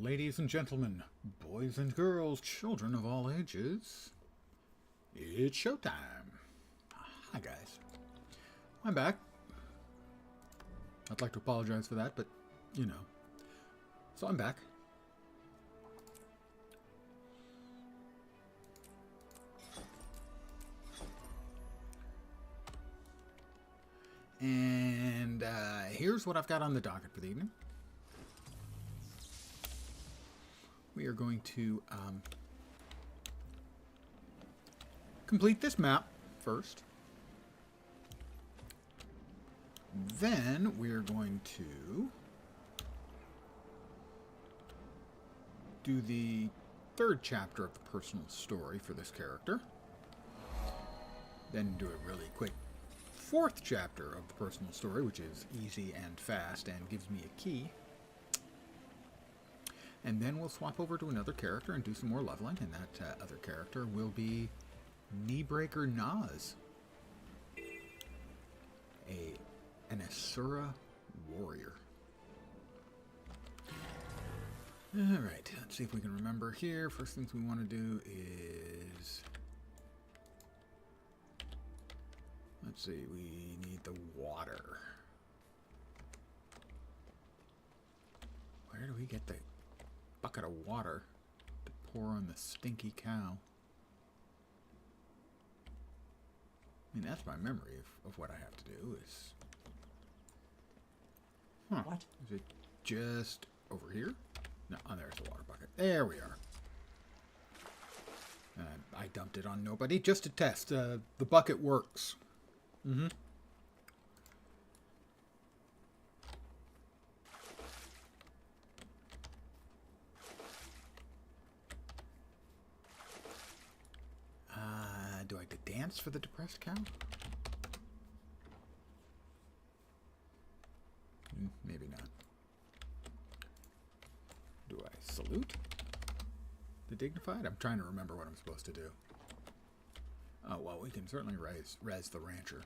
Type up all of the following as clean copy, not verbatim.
Ladies and gentlemen, boys and girls, children of all ages, it's showtime. Hi guys, I'm back. I'd like to apologize for that, but you know. So I'm back. And here's what I've got on the docket for the evening. We are going to complete this map first. Then we're going to do the third chapter of the personal story for this character. Then do a really quick fourth chapter of the personal story, which is easy and fast and gives me a key. And then we'll swap over to another character and do some more leveling, and that other character will be Kneebreaker Naz, an Asura warrior. Alright, let's see if we can remember here. First things we want to do is... let's see, we need the water. Where do we get the bucket of water to pour on the stinky cow? I mean, that's my memory of what I have to do is... huh. What? Is it just over here? No, oh, there's the water bucket. There we are. I dumped it on nobody just to test. The bucket works. Mm-hmm. Do I have to dance for the depressed cow? Maybe not. Do I salute the dignified? I'm trying to remember what I'm supposed to do. Oh, well, we can certainly res the rancher.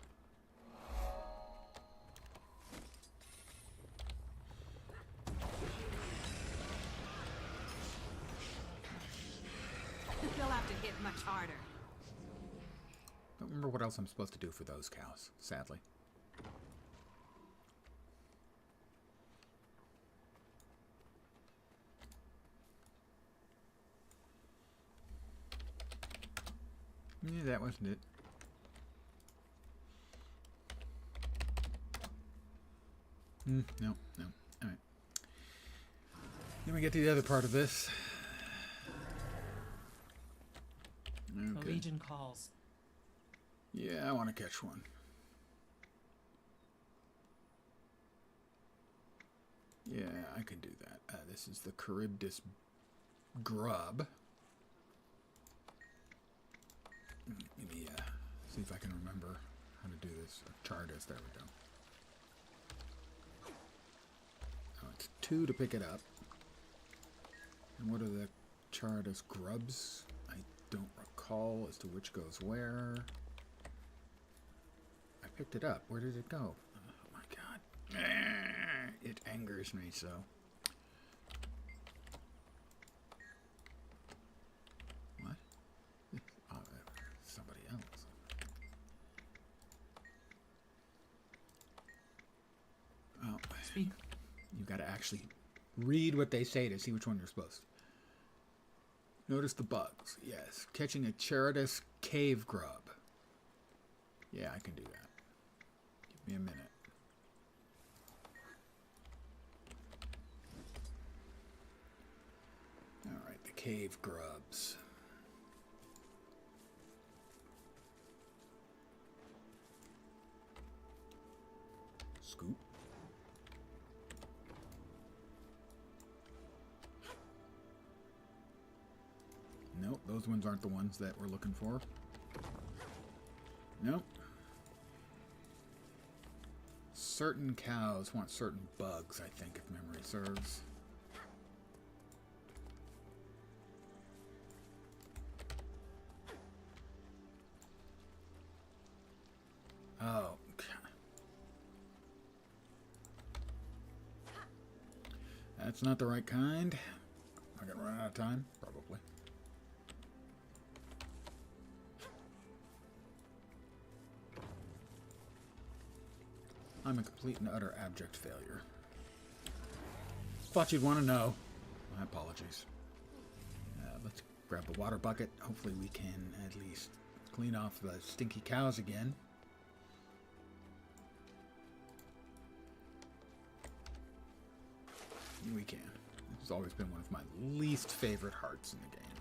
They'll have to hit much harder. Don't remember what else I'm supposed to do for those cows, sadly. Yeah, that wasn't it. No. Alright. Then we get to the other part of this. The Okay. Legion calls. Yeah, I want to catch one. Yeah, I can do that. This is the Charybdis grub. Let me see if I can remember how to do this. Charybdis, there we go. Oh, it's 2 to pick it up. And what are the Charybdis grubs? I don't recall as to which goes where. I picked it up. Where did it go? Oh my god. It angers me so. What? Oh, somebody else. Oh. Speak. You've got to actually read what they say to see which one you're supposed to. Notice the bugs. Yes. Catching a Charybdis cave grub. Yeah, I can do that. Give me a minute. Alright, the cave grubs. Scoop. Nope, those ones aren't the ones that we're looking for. Nope. Certain cows want certain bugs, I think, if memory serves. Oh, that's not the right kind. of time? Probably. I'm a complete and utter abject failure. Thought you'd want to know. My apologies. Let's grab a water bucket. Hopefully we can at least clean off the stinky cows again. We can. This has always been one of my least favorite hearts in the game.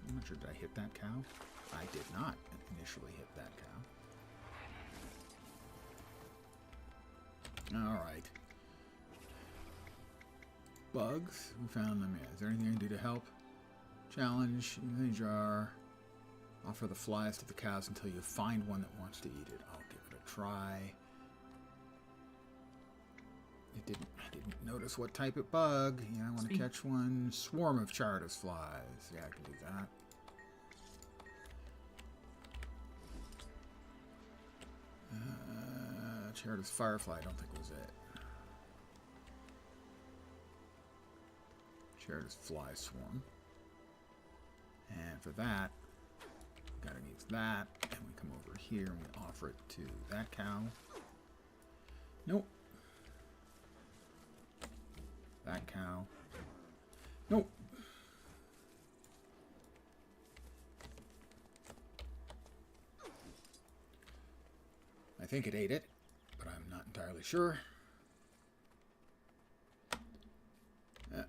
I'm not sure, did I hit that cow? I did not initially hit that cow. Alright. Bugs. We found them. Yeah. Is there anything I can do to help? Challenge. In the jar. Offer the flies to the cows until you find one that wants to eat it. I'll give it a try. I didn't notice what type of bug. Yeah, I want to catch one. Swarm of Chardas flies. Yeah, I can do that. Chardas firefly, I don't think was it. Chardas fly swarm. And for that, gotta use that. And we come over here and we offer it to that cow. Nope. That cow. Nope. I think it ate it, but I'm not entirely sure. The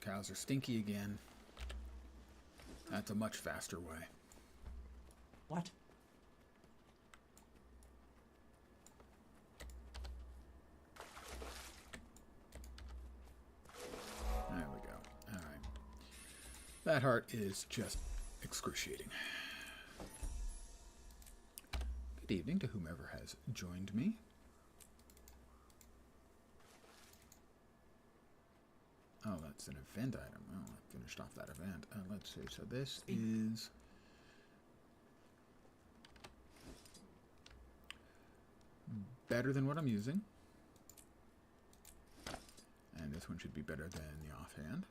cows are stinky again. That's a much faster way. What? There we go. All right. That heart is just excruciating. Good evening to whomever has joined me. Oh, that's an event item. Oh, I finished off that event. Let's see. So this is... better than what I'm using. And this one should be better than the offhand.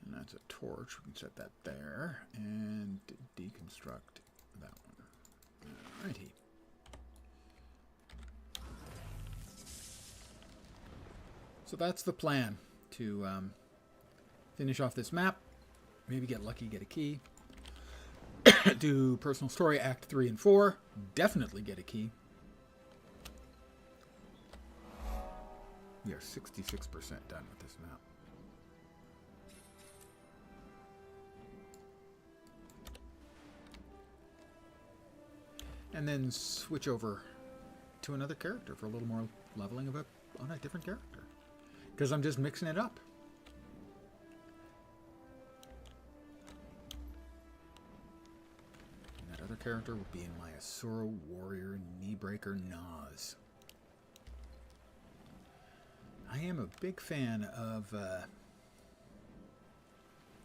And that's a torch. We can set that there and deconstruct that one. Alrighty. So that's the plan, to finish off this map, maybe get lucky, get a key, do personal story Act 3 and 4, definitely get a key. We are 66% done with this map. And then switch over to another character for a little more leveling of it on a different character. Because I'm just mixing it up. And that other character will be in my Asura Warrior Kneebreaker Nas. I am a big fan of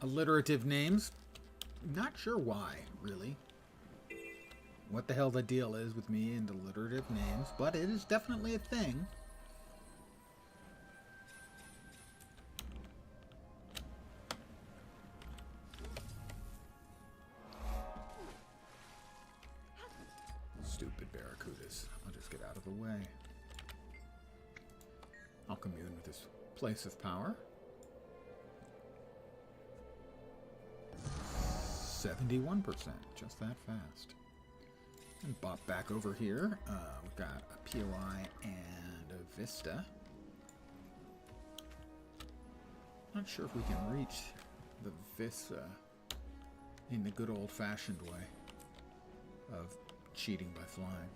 alliterative names. Not sure why, really. What the hell the deal is with me and alliterative names, but it is definitely a thing. Stupid barracudas. I'll just get out of the way. I'll commune with this place of power. 71%, just that fast. And bop back over here. We've got a POI and a Vista. Not sure if we can reach the Vista in the good old-fashioned way of cheating by flying.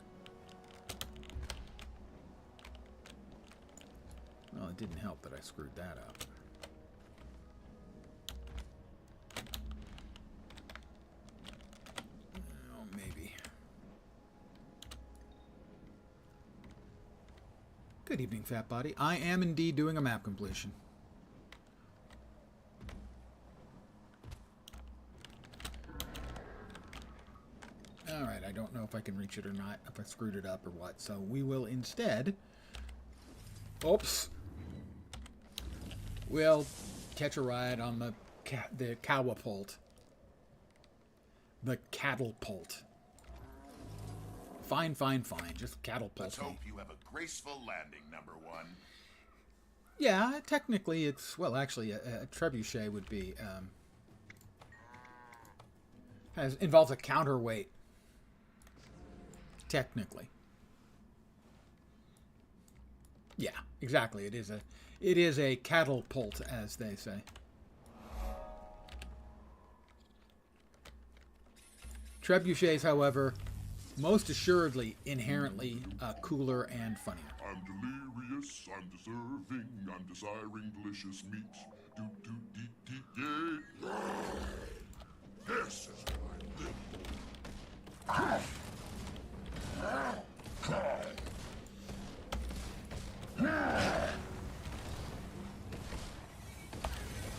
Well, it didn't help that I screwed that up. Oh, maybe. Good evening, Fat Body. I am indeed doing a map completion. Alright, I don't know if I can reach it or not, if I screwed it up or what. So we will instead... Oops. We'll catch a ride on the catapult. The catapult. Fine. Just catapult Let's me. hope you have a graceful landing, number one. Yeah, technically it's... Well, actually, a trebuchet would be... involves a counterweight. Technically. Yeah, exactly. It is a catapult, as they say. Trebuchets, however, most assuredly inherently cooler and funnier. I'm delirious, I'm deserving, I'm desiring delicious meat. Do do dee dee yay. This is how I live.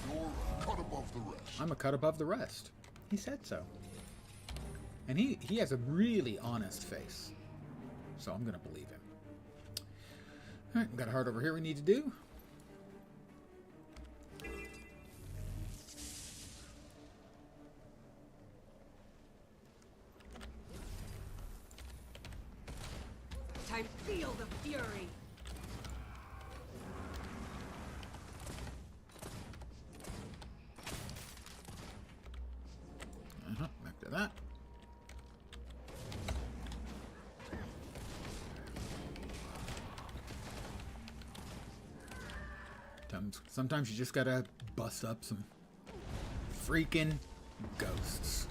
You're cut above the rest. I'm a cut above the rest. He said so. And he has a really honest face. So I'm going to believe him. Alright, we've got a heart over here we need to do. I feel the fury. Back to that. Sometimes you just gotta bust up some freaking ghosts.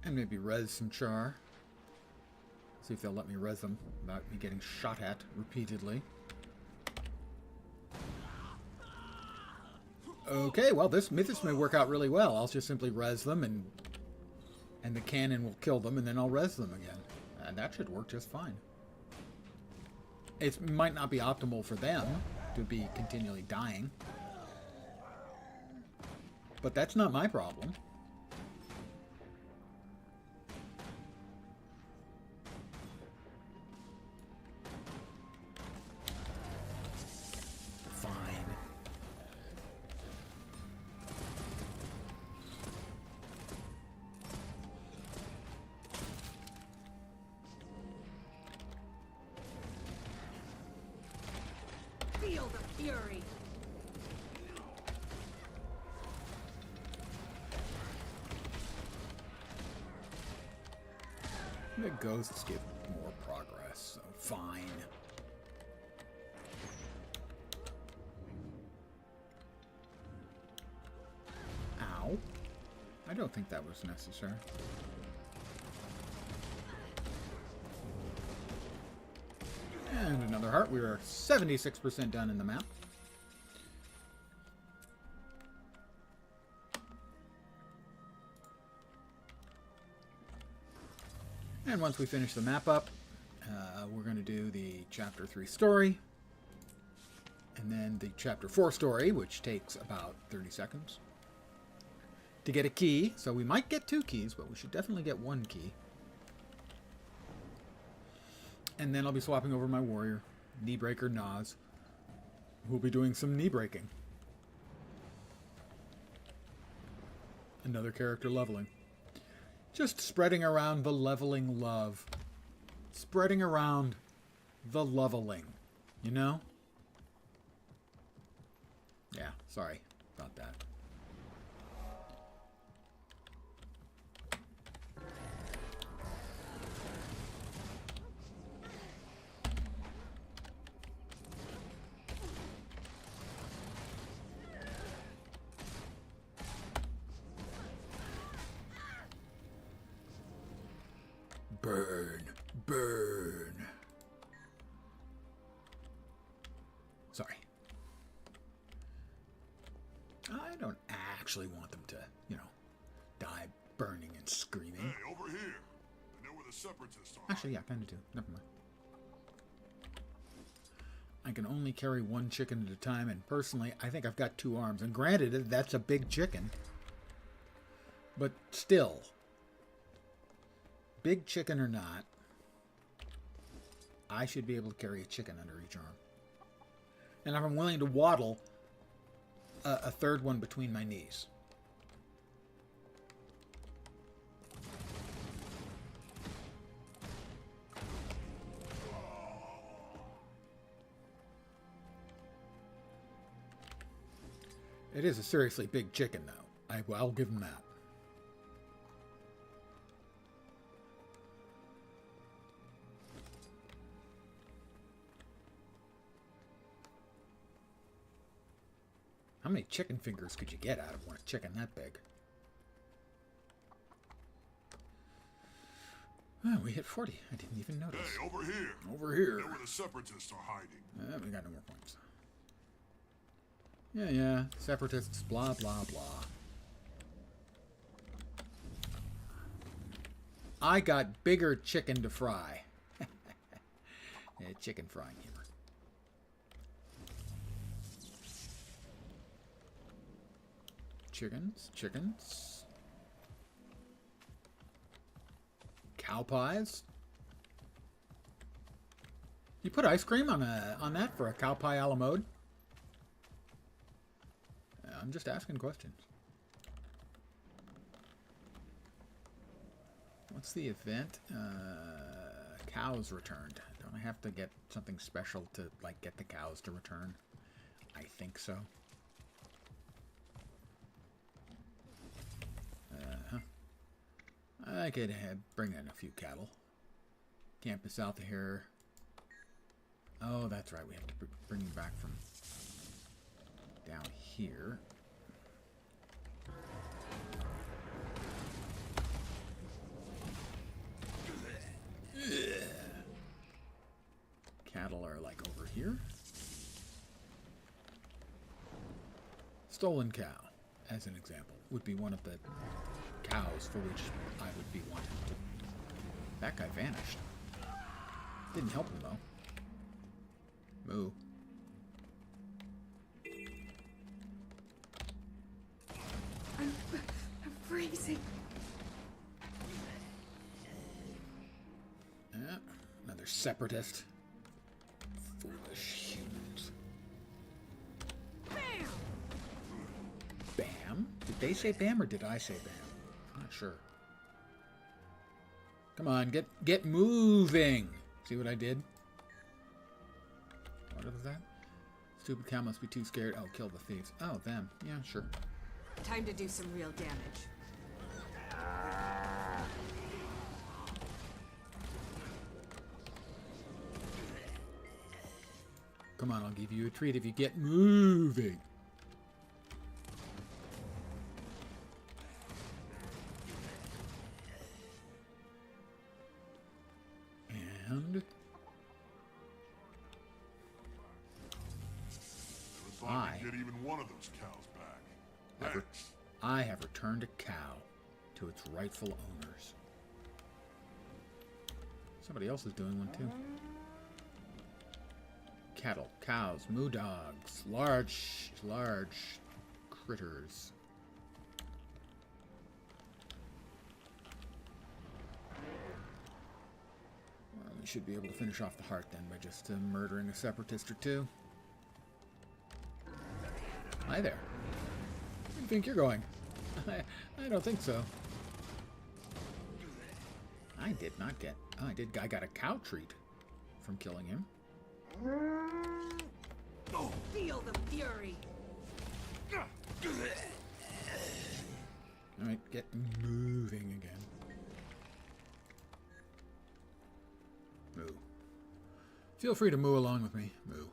And maybe res some char. See if they'll let me res them without me getting shot at repeatedly. Okay, well, this may work out really well. I'll just simply res them, and the cannon will kill them, and then I'll res them again. And that should work just fine. It might not be optimal for them to be continually dying. But that's not my problem. Feel the fury. The ghosts give more progress, so fine. Ow. I don't think that was necessary. And another heart. We are 76% done in the map. And once we finish the map up, we're going to do the Chapter 3 story. And then the Chapter 4 story, which takes about 30 seconds. To get a key. So we might get 2 keys, but we should definitely get 1 key. And then I'll be swapping over my warrior, Kneebreaker Nas, who'll be doing some knee breaking. Another character leveling. Just spreading around the leveling love. Spreading around the leveling. You know? Yeah, sorry about that. Burn. Burn. Sorry. I don't actually want them to, you know, die burning and screaming. Hey, over here. I know where the separatists are. Actually, yeah, kind of do. Never mind. I can only carry one chicken at a time, and personally, I think I've got 2 arms. And granted, that's a big chicken. But still, big chicken or not, I should be able to carry a chicken under each arm. And I'm willing to waddle a third one between my knees. It is a seriously big chicken, though. I'll give him that. How many chicken fingers could you get out of one chicken that big? Oh, we hit 40. I didn't even notice. Hey, over here. Over here. There where the separatists are hiding. We got no more points. Yeah. Separatists, blah, blah, blah. I got bigger chicken to fry. Chicken frying humor. Chickens. Cow pies. You put ice cream on that for a cow pie a la mode? I'm just asking questions. What's the event? Cows returned. Don't I have to get something special to, like, get the cows to return? I think so. I could bring in a few cattle. Campus south of here. Oh, that's right. We have to bring them back from down here. Cattle are like over here. Stolen cow, as an example, would be one of the cows for which I would be wanting to. That guy vanished. Didn't help him though. Moo. I'm freezing. Yeah, another separatist. Foolish humans. Bam! Bam? Did they say bam or did I say bam? I'm not sure. Come on, get moving. See what I did? What was that? Stupid cow must be too scared. Oh, kill the thieves. Oh, them. Yeah, sure. Time to do some real damage. Come on, I'll give you a treat if you get moving. And I get even one of those cows back. Thanks. I have returned a cow to its rightful owners. Somebody else is doing one too. Cattle, cows, moo dogs, large critters. Well, we should be able to finish off the heart then by just murdering a separatist or two. Hi there. Where do you think you're going? I don't think so. I did not get... Oh, I did. I got a cow treat from killing him. Feel the fury. Alright, get moving again. Moo. Feel free to moo along with me. Moo.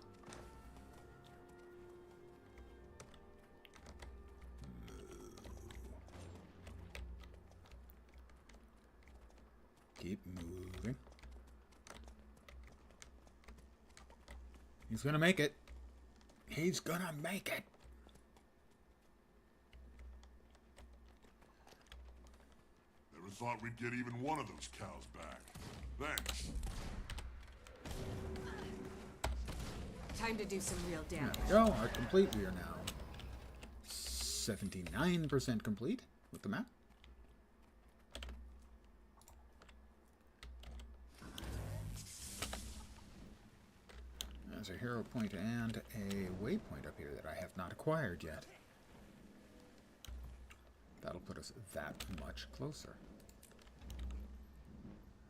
Keep moving. He's gonna make it. He's gonna make it. Never thought we'd get even one of those cows back. Thanks. Time to do some real There damage. we go. Art complete. We are now 79% complete with the map. There's a hero point and a waypoint up here that I have not acquired yet. That'll put us that much closer.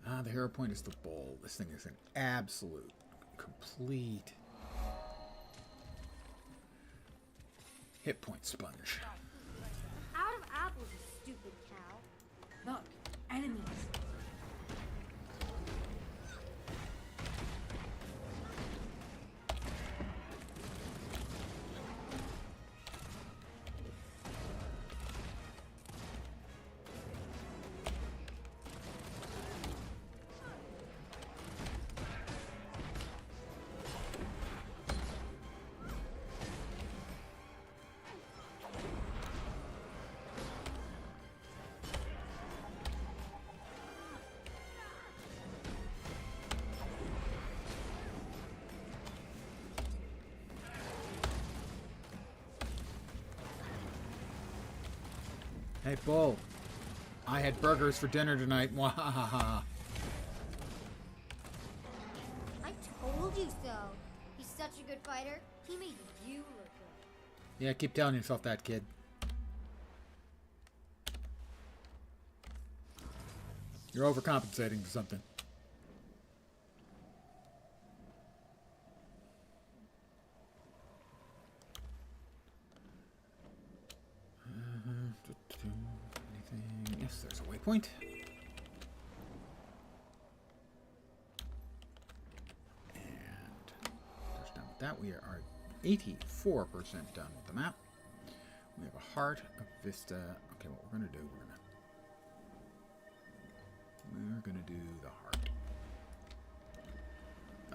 Ah, the hero point is the bowl. This thing is an absolute, complete hit point sponge. Out of apples, you stupid cow. Look, enemies. Hey, Bull. I had burgers for dinner tonight. Mwahaha. I told you so. He's such a good fighter. He made you look good. Yeah, keep telling yourself that, kid. You're overcompensating for something. Anything? Yes, there's a waypoint. And there's done with that. We are 84% done with the map. We have a heart, a vista. Okay, what we're gonna do? We're gonna do the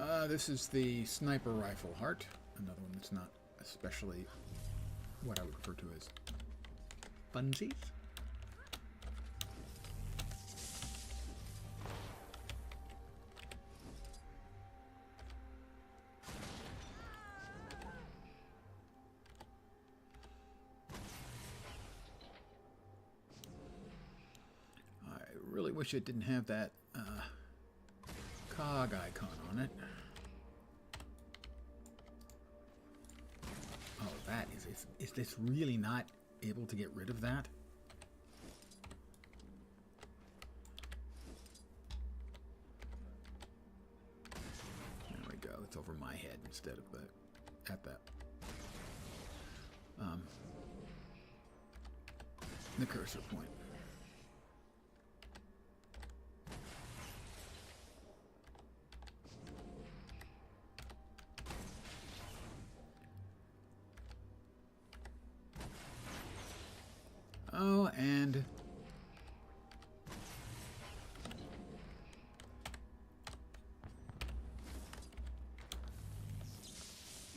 heart. This is the sniper rifle heart. Another one that's not especially what I would refer to as funsies. I really wish it didn't have that cog icon on it. Oh, that is this really not able to get rid of that? There we go. It's over my head instead of at the cursor point. Oh, and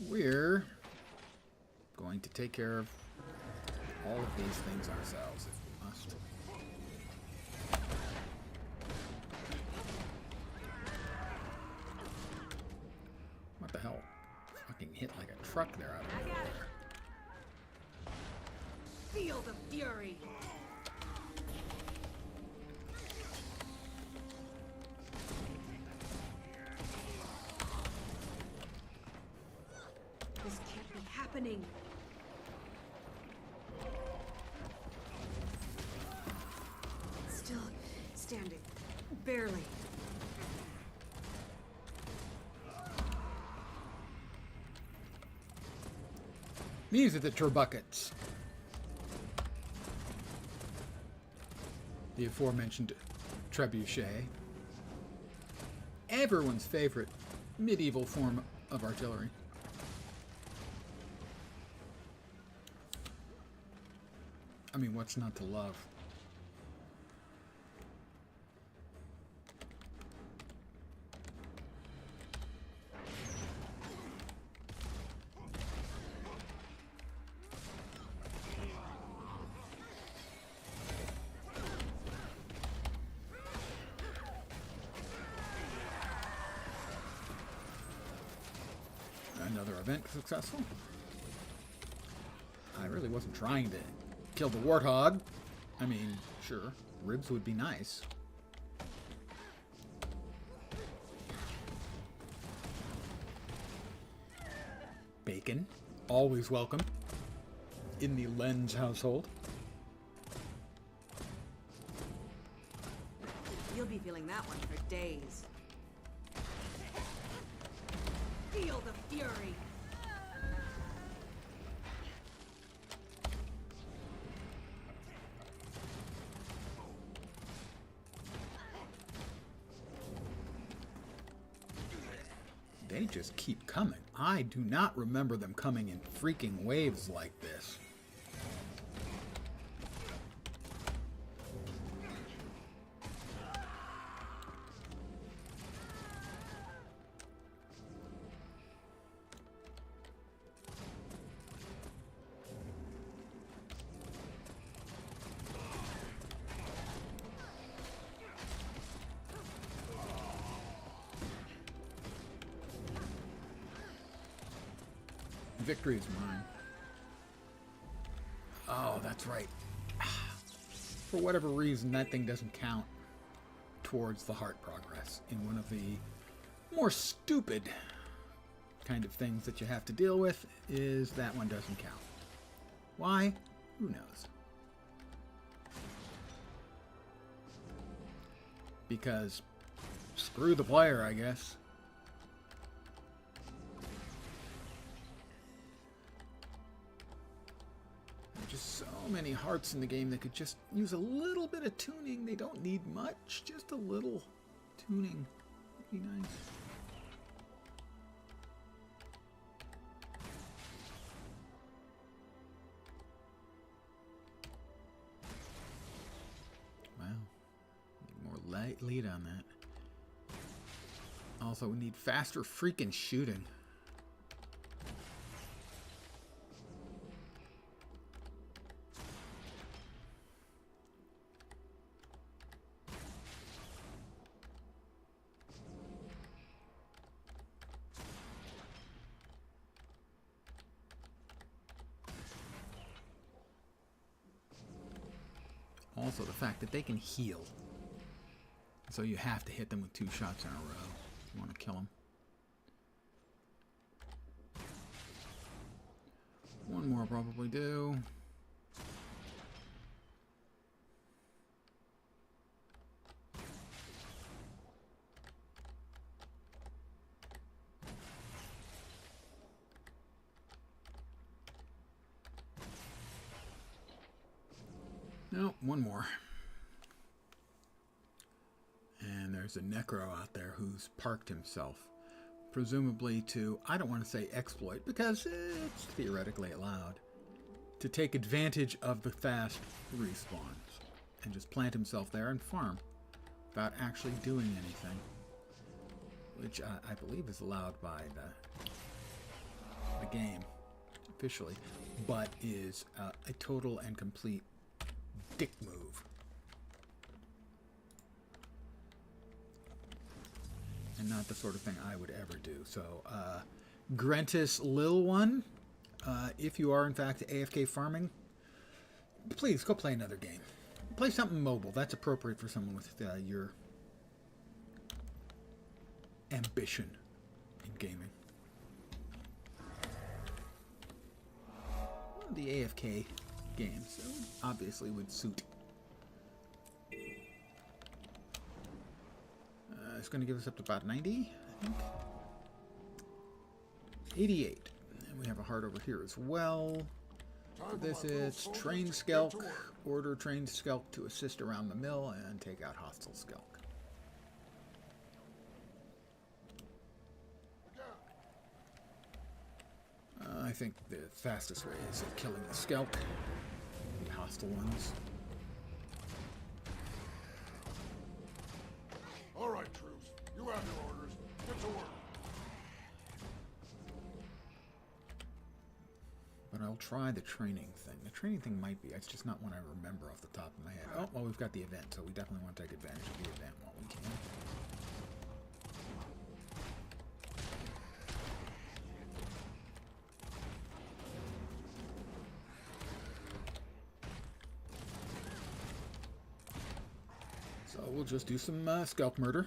we're going to take care of all of these things ourselves if we must. What the hell? Fucking hit like a truck there out of nowhere. Feel the fury. This can't be happening. Still standing. Barely. These are the turbuckets. The aforementioned trebuchet. Everyone's favorite medieval form of artillery. I mean, what's not to love? Another another event successful. I really wasn't trying to kill the warthog. I mean, sure, ribs would be nice. Bacon, always welcome in the Lens household. You'll be feeling that one for days. Feel the fury. They just keep coming. I do not remember them coming in freaking waves like this. Victory is mine. Oh, that's right. For whatever reason, that thing doesn't count towards the heart progress in one of the more stupid kind of things that you have to deal with is that one doesn't count. Why? Who knows? Because screw the player, I guess. Just so many hearts in the game that could just use a little bit of tuning. They don't need much, just a little tuning would be nice. Wow, more lead on that. Also, we need faster freaking shooting. Also, the fact that they can heal. So you have to hit them with 2 shots in a row if you want to kill them. One more probably do. No, one more. And there's a Necro out there who's parked himself. Presumably to, I don't want to say exploit, because it's theoretically allowed, to take advantage of the fast respawns. And just plant himself there and farm without actually doing anything. Which I believe is allowed by the game, officially. But is a total and complete dick move. And not the sort of thing I would ever do. So, Grentis Lil One, if you are in fact AFK farming, please go play another game. Play something mobile. That's appropriate for someone with your ambition in gaming. One of the AFK games obviously would suit. It's going to give us up to about 90, I think. 88. And we have a heart over here as well. For this, it's train skelk. Order train skelk to assist around the mill and take out hostile skelk. I think the fastest way is killing the skelk, the hostile ones. All right, troops. You have your orders. Get to work. But I'll try the training thing. The training thing might be. It's just not one I remember off the top of my head. Oh, well, we've got the event, so we definitely want to take advantage of the event while we can. So we'll just do some scalp murder.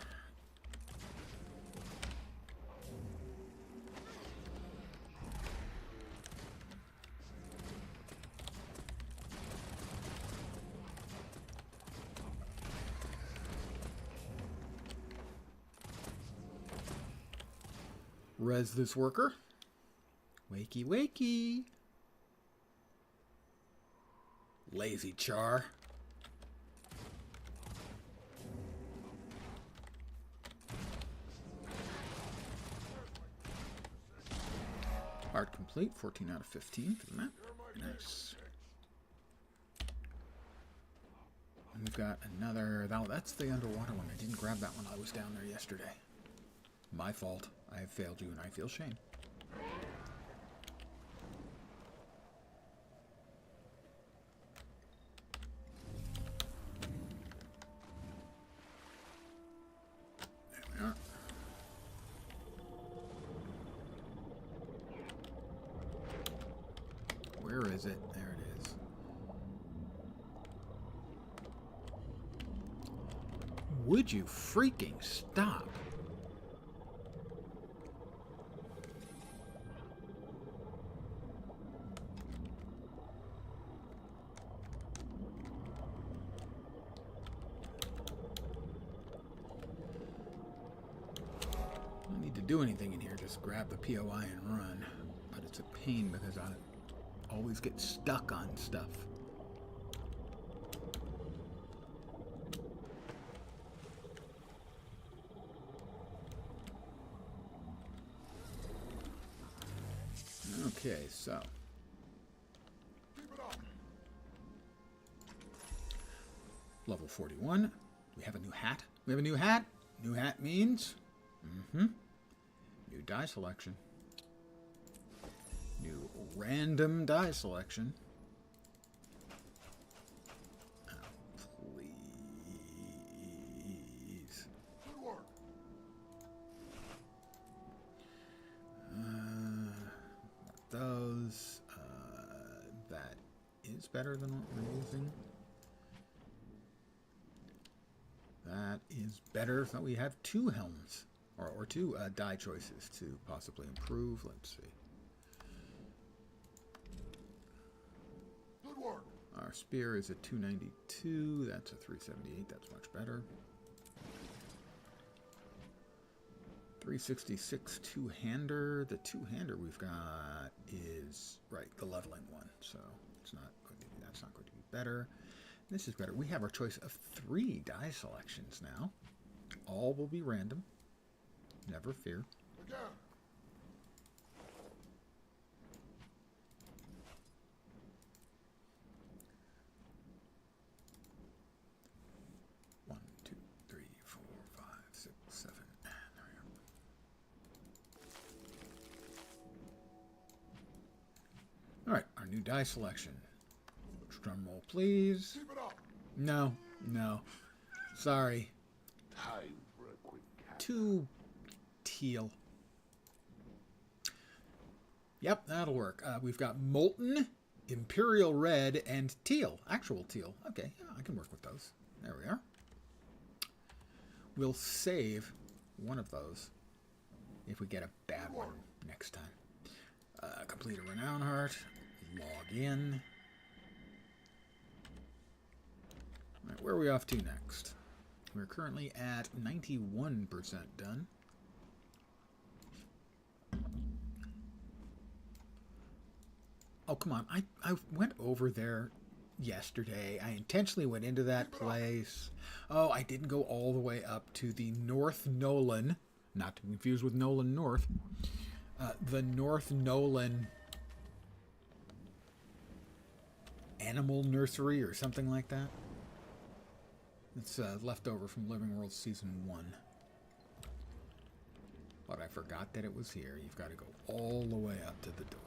Res this worker. Wakey, wakey. Lazy char. Art complete. 14 out of 15 for the map. Nice. And we've got another... That's the underwater one. I didn't grab that one. I was down there yesterday. My fault. I have failed you and I feel shame. There we are. Where is it? There it is. Would you freaking stop? Do anything in here, just grab the POI and run. But it's a pain because I always get stuck on stuff. Okay, so. Level 41. We have a new hat. We have a new hat. New hat means... New die selection. New random die selection. Oh, please. Those. That is better than what we're using. That is better. So we have two helms. Or two die choices to possibly improve. Let's see. Good work. Our spear is a 292. That's a 378. That's much better. 366 two-hander. The two-hander we've got is the leveling one. So it's not going to be, that's not going to be better. This is better. We have our choice of 3 die selections now. All will be random. Never fear. Again. One, two, three, 4, 5, 6, 7. There we go. All right, our new die selection. Drum roll, please. Keep it up. No, no. Sorry. Time for a quick cat. 2 teal. Yep, that'll work. We've got molten, imperial red, and teal. Actual teal. Okay, yeah, I can work with those. There we are. We'll save one of those if we get a bad one next time. Complete a renown heart. Log in. All right, where are we off to next? We're currently at 91% done. Oh, come on. I went over there yesterday. I intentionally went into that place. Oh, I didn't go all the way up to the North Nolan. Not to be confused with Nolan North. The North Nolan Animal Nursery or something like that. It's left over from Living World Season 1. But I forgot that it was here. You've got to go all the way up to the door.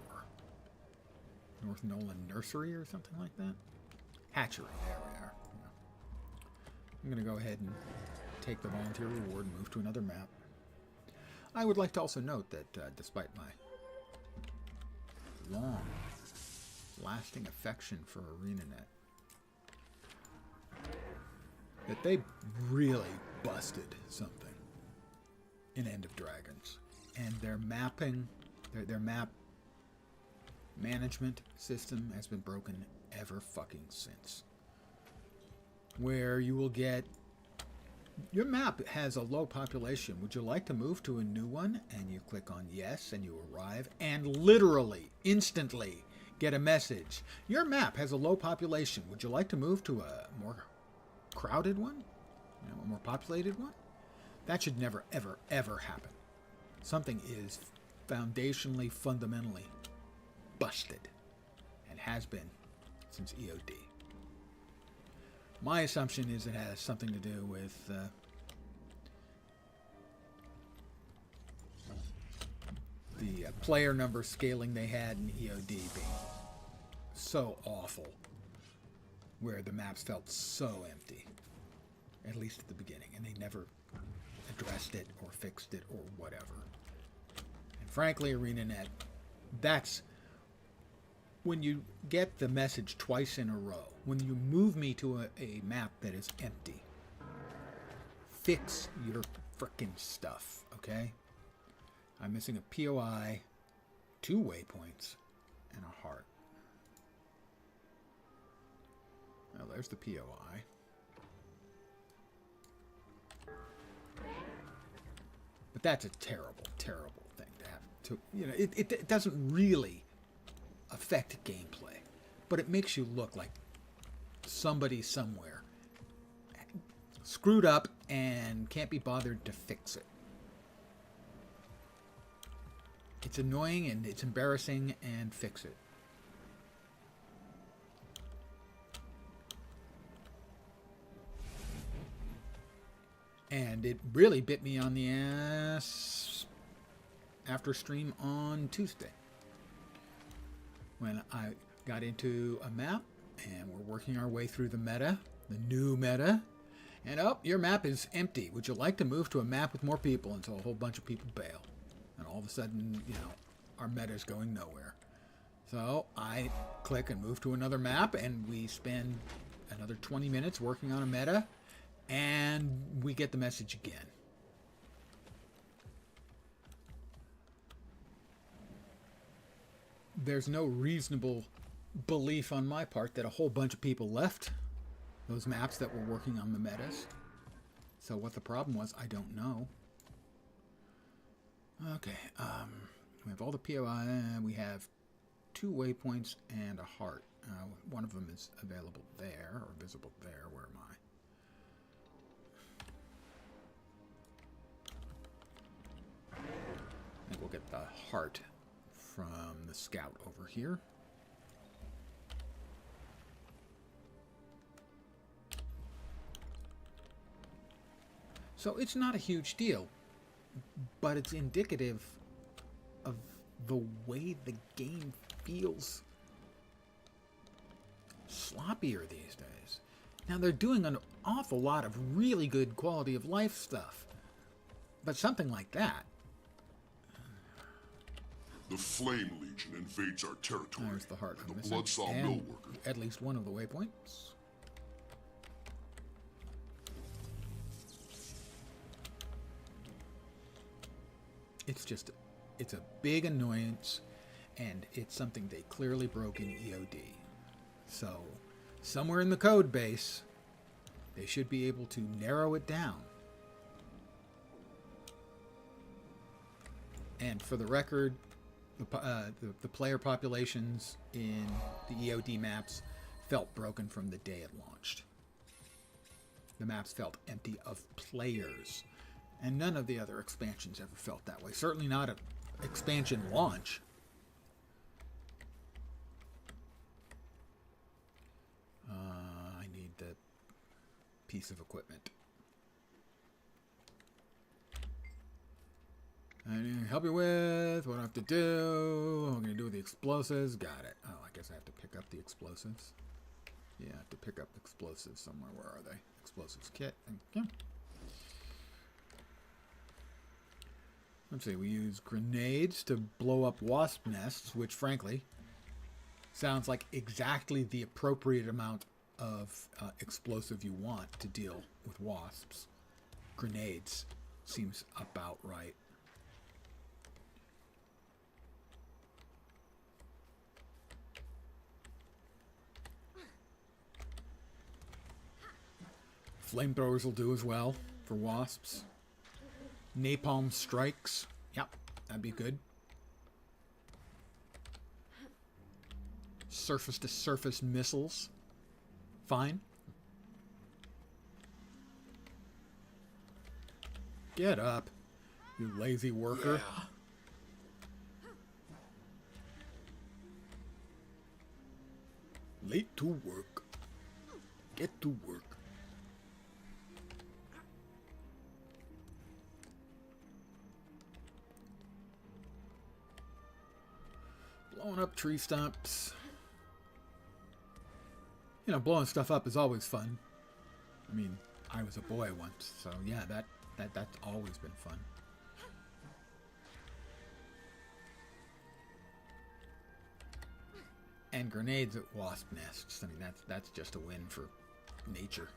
North Nolan Nursery or something like that? Hatchery. There we are. Yeah. I'm going to go ahead and take the volunteer reward and move to another map. I would like to also note that despite my long, lasting affection for ArenaNet, that they really busted something in End of Dragons. And their mapping, their map management system has been broken ever fucking since. Where you will get, your map has a low population. Would you like to move to a new one? And you click on yes, and you arrive, and literally, instantly, get a message. Your map has a low population. Would you like to move to a more crowded one? You know, a more populated one? That should never, ever, ever happen. Something is foundationally, fundamentally busted, and has been since EOD. My assumption is it has something to do with the player number scaling they had in EOD being so awful, where the maps felt so empty, at least at the beginning, and they never addressed it or fixed it or whatever. And frankly, ArenaNet, that's when you get the message twice in a row, when you move me to a map that is empty, fix your frickin' stuff, okay? I'm missing a POI, 2 waypoints, and a heart. Well, there's the POI. But that's a terrible, terrible thing to have to, you know, it doesn't really affect gameplay, but it makes you look like somebody somewhere screwed up and can't be bothered to fix it. It's annoying and it's embarrassing, and fix it. And it really bit me on the ass after stream on Tuesday, when I got into a map and we're working our way through the meta, the new meta, and oh, your map is empty. Would you like to move to a map with more people? And so a whole bunch of people bail. And all of a sudden, you know, our meta is going nowhere. So I click and move to another map, and we spend another 20 minutes working on a meta, and we get the message again. There's no reasonable belief on my part that a whole bunch of people left those maps that were working on the metas. So what the problem was, I don't know. Okay, we have all the POI, we have 2 waypoints and a heart. One of them is available there, or visible there. Where am I? I think we'll get the heart from the scout over here. So it's not a huge deal, but it's indicative of the way the game feels sloppier these days. Now, they're doing an awful lot of really good quality of life stuff, but something like that. The Flame Legion invades our territory. There's the heart. And the Bloodsaw mill worker. At least one of the waypoints. It's just, it's a big annoyance, and it's something they clearly broke in EOD. So, somewhere in the code base, they should be able to narrow it down. And for the record, the player populations in the EOD maps felt broken from the day it launched. The maps felt empty of players. And none of the other expansions ever felt that way. Certainly not an expansion launch. I need the piece of equipment. I need to help you with what I have to do. What I'm going to do with the explosives. Got it. Oh, I guess I have to pick up the explosives. Yeah, I have to pick up explosives somewhere. Where are they? Explosives kit. Yeah. Let's see, we use grenades to blow up wasp nests, which frankly sounds like exactly the appropriate amount of explosive you want to deal with wasps. Grenades seems about right. Flamethrowers will do as well for wasps. Napalm strikes. Yep, that'd be good. Surface-to-surface missiles. Fine. Get up, you lazy worker. Yeah. Late to work. Get to work. Blowing up tree stumps. You know, blowing stuff up is always fun. I mean, I was a boy once, so yeah, that's always been fun. And grenades at wasp nests. I mean, that's just a win for nature.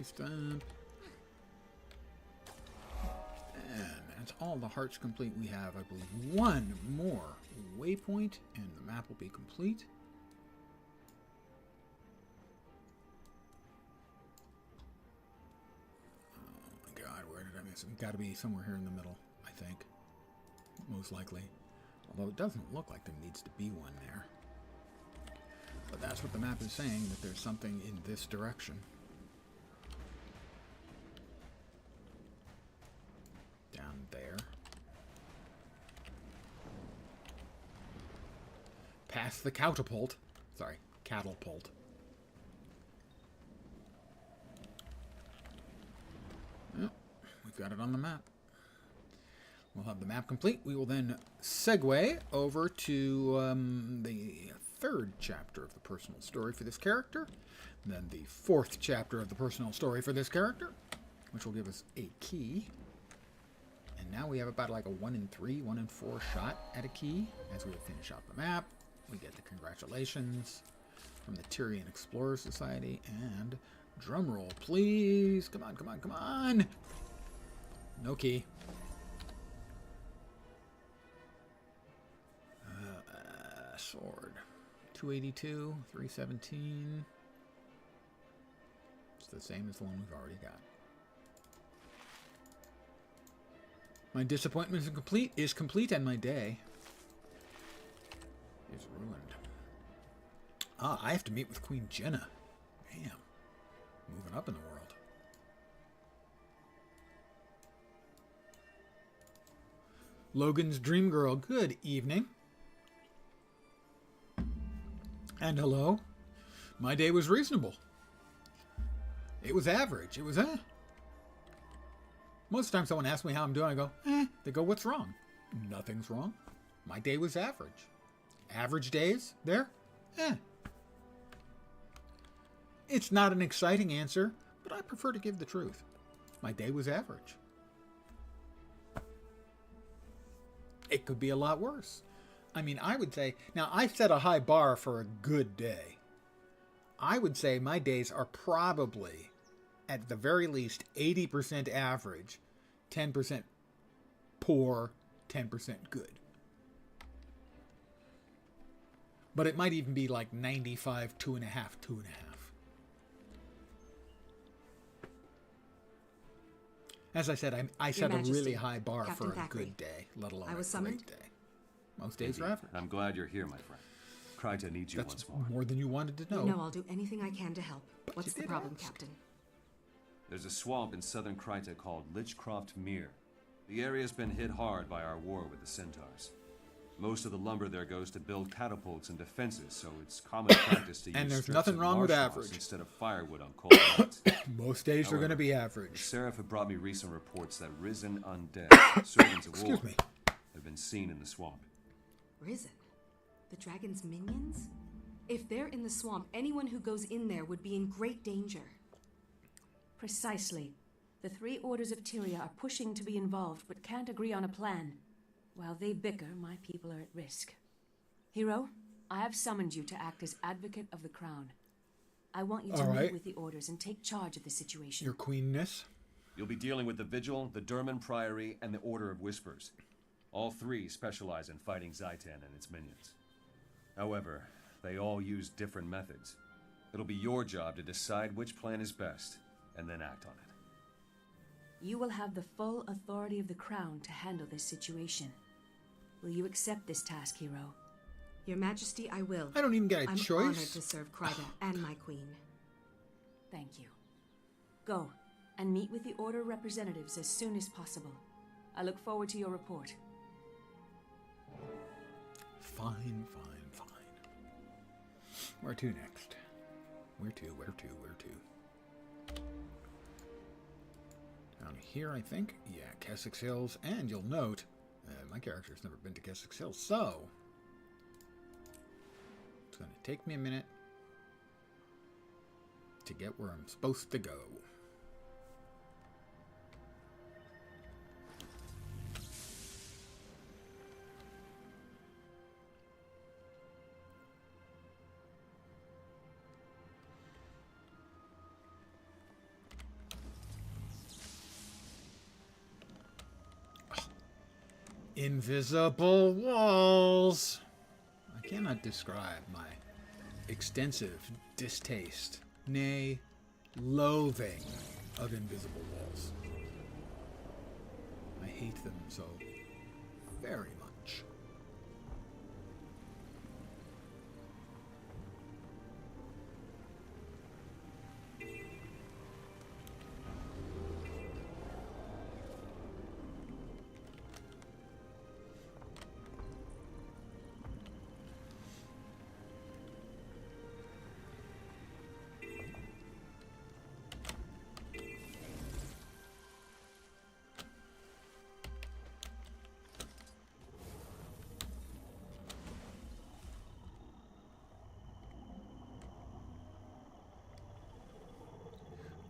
Stump. And that's all the hearts complete we have. I believe one more waypoint and the map will be complete. Oh my god, where did I miss it? It's got to be somewhere here in the middle, I think. Most likely. Although it doesn't look like there needs to be one there. But that's what the map is saying, that there's something in this direction. There. Past the catapult. Sorry, catapult. Well, we've got it on the map. We'll have the map complete. We will then segue over to the third chapter of the personal story for this character. Then the fourth chapter of the personal story for this character, which will give us a key. And now we have about like a 1 in 3, 1 in 4 shot at a key. As we finish out the map, we get the congratulations from the Tyrian Explorer Society. And drum roll, please. Come on, come on, come on. No key. Sword. 282, 317. It's the same as the one we've already got. My disappointment is complete, and my day is ruined. Ah, I have to meet with Queen Jenna. Damn. Moving up in the world. Logan's Dream Girl, good evening. And hello. My day was reasonable. It was average. It was, Most of the time someone asks me how I'm doing, I go, They go, what's wrong? Nothing's wrong. My day was average. Average days? There? It's not an exciting answer, but I prefer to give the truth. My day was average. It could be a lot worse. I mean, I would say, now I set a high bar for a good day. I would say my days are probably, at the very least, 80% average, 10% poor, 10% good. But it might even be like 95, 2.5, 2.5. As I said, I set a really high bar Captain for a Thackeray. good day, let alone I was a great summoned? day. Most days are average. I'm glad you're here, my friend. Kryta needs you That's once more. more than you wanted to know. You know I'll do anything I can to help. What's you the did problem, ask. Captain? There's a swamp in southern Kryta called Lichcroft Mere. The area's been hit hard by our war with the Centaurs. Most of the lumber there goes to build catapults and defenses, so it's common practice to use And there's strips nothing of wrong with marsh moss average. instead of firewood on cold nights. Most days are going to be The average. Seraph have brought me recent reports that risen undead, servants of war, Excuse me. have been seen in the swamp. Risen? The dragon's minions? If they're in the swamp, anyone who goes in there would be in great danger. Precisely. The three orders of Tyria are pushing to be involved, but can't agree on a plan. While they bicker, my people are at risk. Hero, I have summoned you to act as advocate of the crown. I want you to meet with the orders and take charge of the situation. Your queenness. You'll be dealing with the Vigil, the Durman Priory, and the Order of Whispers. All three specialize in fighting Zaitan and its minions. However, they all use different methods. It'll be your job to decide which plan is best, and then act on it. You will have the full authority of the crown to handle this situation. Will you accept this task, Hero? Your Majesty, I will. I don't even get a I'm choice. honored to serve Kryda and my queen. Thank you. Go, and meet with the Order representatives as soon as possible. I look forward to your report. Fine. Where to next? Where to? Down here, I think. Yeah, Kessex Hills. And you'll note, my character's never been to Kessex Hills, so it's going to take me a minute to get where I'm supposed to go. Invisible walls. I cannot describe my extensive distaste, nay, loathing of invisible walls. I hate them so very much.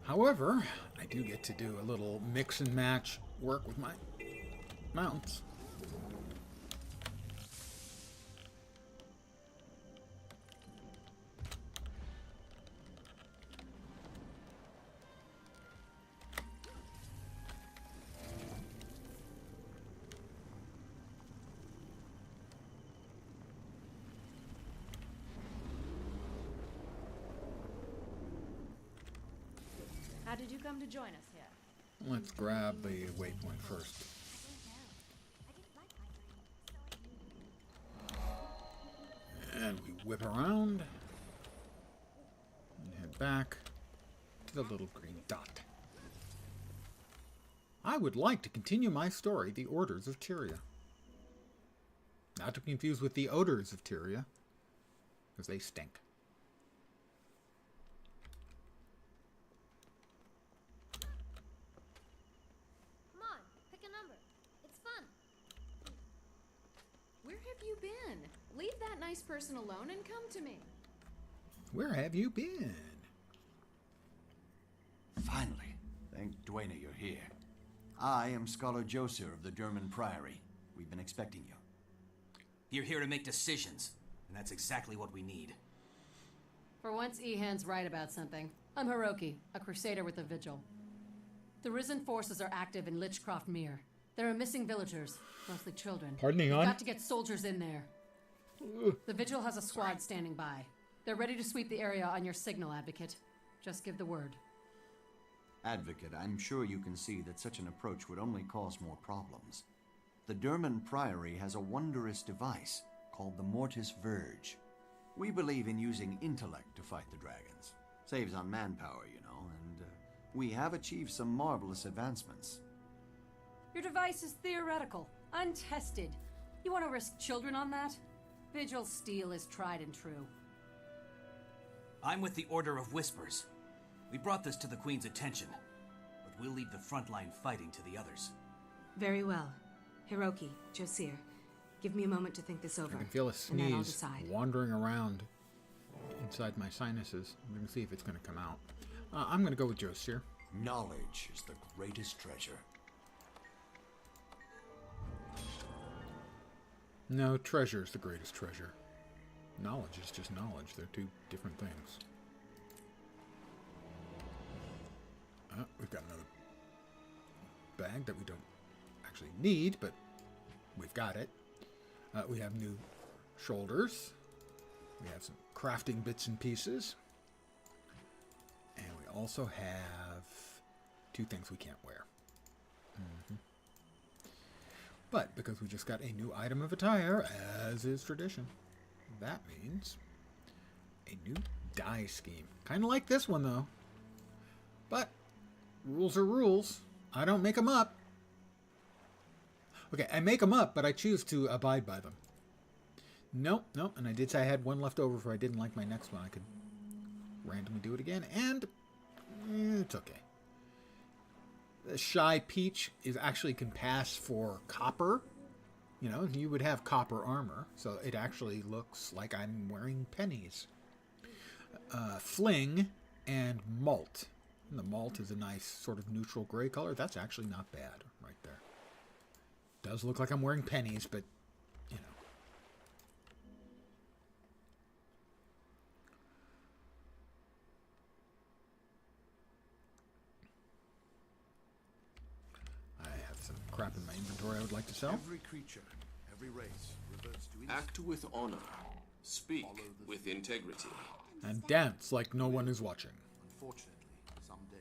However, I do get to do a little mix and match work with my mounts. How did you come to join us here? Let's grab the waypoint first. And we whip around and head back to the little green dot. I would like to continue my story, The Orders of Tyria. Not to be confused with The Odors of Tyria, because they stink. You been? Leave that nice person alone and come to me. Where have you been? Finally. Thank Dwayne you're here. I am Scholar Joser of the Durman Priory. We've been expecting you. You're here to make decisions, and that's exactly what we need. For once, Ehan's right about something. I'm Hiroki, a crusader with the Vigil. The Risen forces are active in Lichcroft Mere. There are missing villagers, mostly children. Pardon me, We've got to get soldiers in there. The Vigil has a squad standing by. They're ready to sweep the area on your signal, Advocate. Just give the word. Advocate, I'm sure you can see that such an approach would only cause more problems. The Durman Priory has a wondrous device called the Mortis Verge. We believe in using intellect to fight the dragons. Saves on manpower, you know, and we have achieved some marvelous advancements. Your device is theoretical, untested. You want to risk children on that? Vigil's steel is tried and true. I'm with the Order of Whispers. We brought this to the Queen's attention, but we'll leave the front line fighting to the others. Very well. Hiroki, Josir, give me a moment to think this over. I can feel a and then I'll sneeze decide. wandering around inside my sinuses. I'm going to see if it's going to come out. I'm going to go with Josir. Knowledge is the greatest treasure. No, treasure is the greatest treasure. Knowledge is just knowledge. They're two different things. We've got another bag that we don't actually need, but we've got it. We have new shoulders. We have some crafting bits and pieces. And we also have 2 things we can't wear. But because we just got a new item of attire, as is tradition, that means a new dye scheme. Kind of like this one, though. But rules are rules. I don't make them up. Okay, I make them up, but I choose to abide by them. Nope. And I did say I had one left over if I didn't like my next one. I could randomly do it again, and it's okay. The Shy Peach is actually can pass for copper. You know, you would have copper armor, so it actually looks like I'm wearing pennies. Fling and Malt. And the Malt is a nice sort of neutral gray color. That's actually not bad right there. Does look like I'm wearing pennies, but, you know. I have some crap in my inventory I would like to sell. Every creature, every race reverts to Act with honor. Speak with integrity. And dance like no one is watching. Unfortunately, someday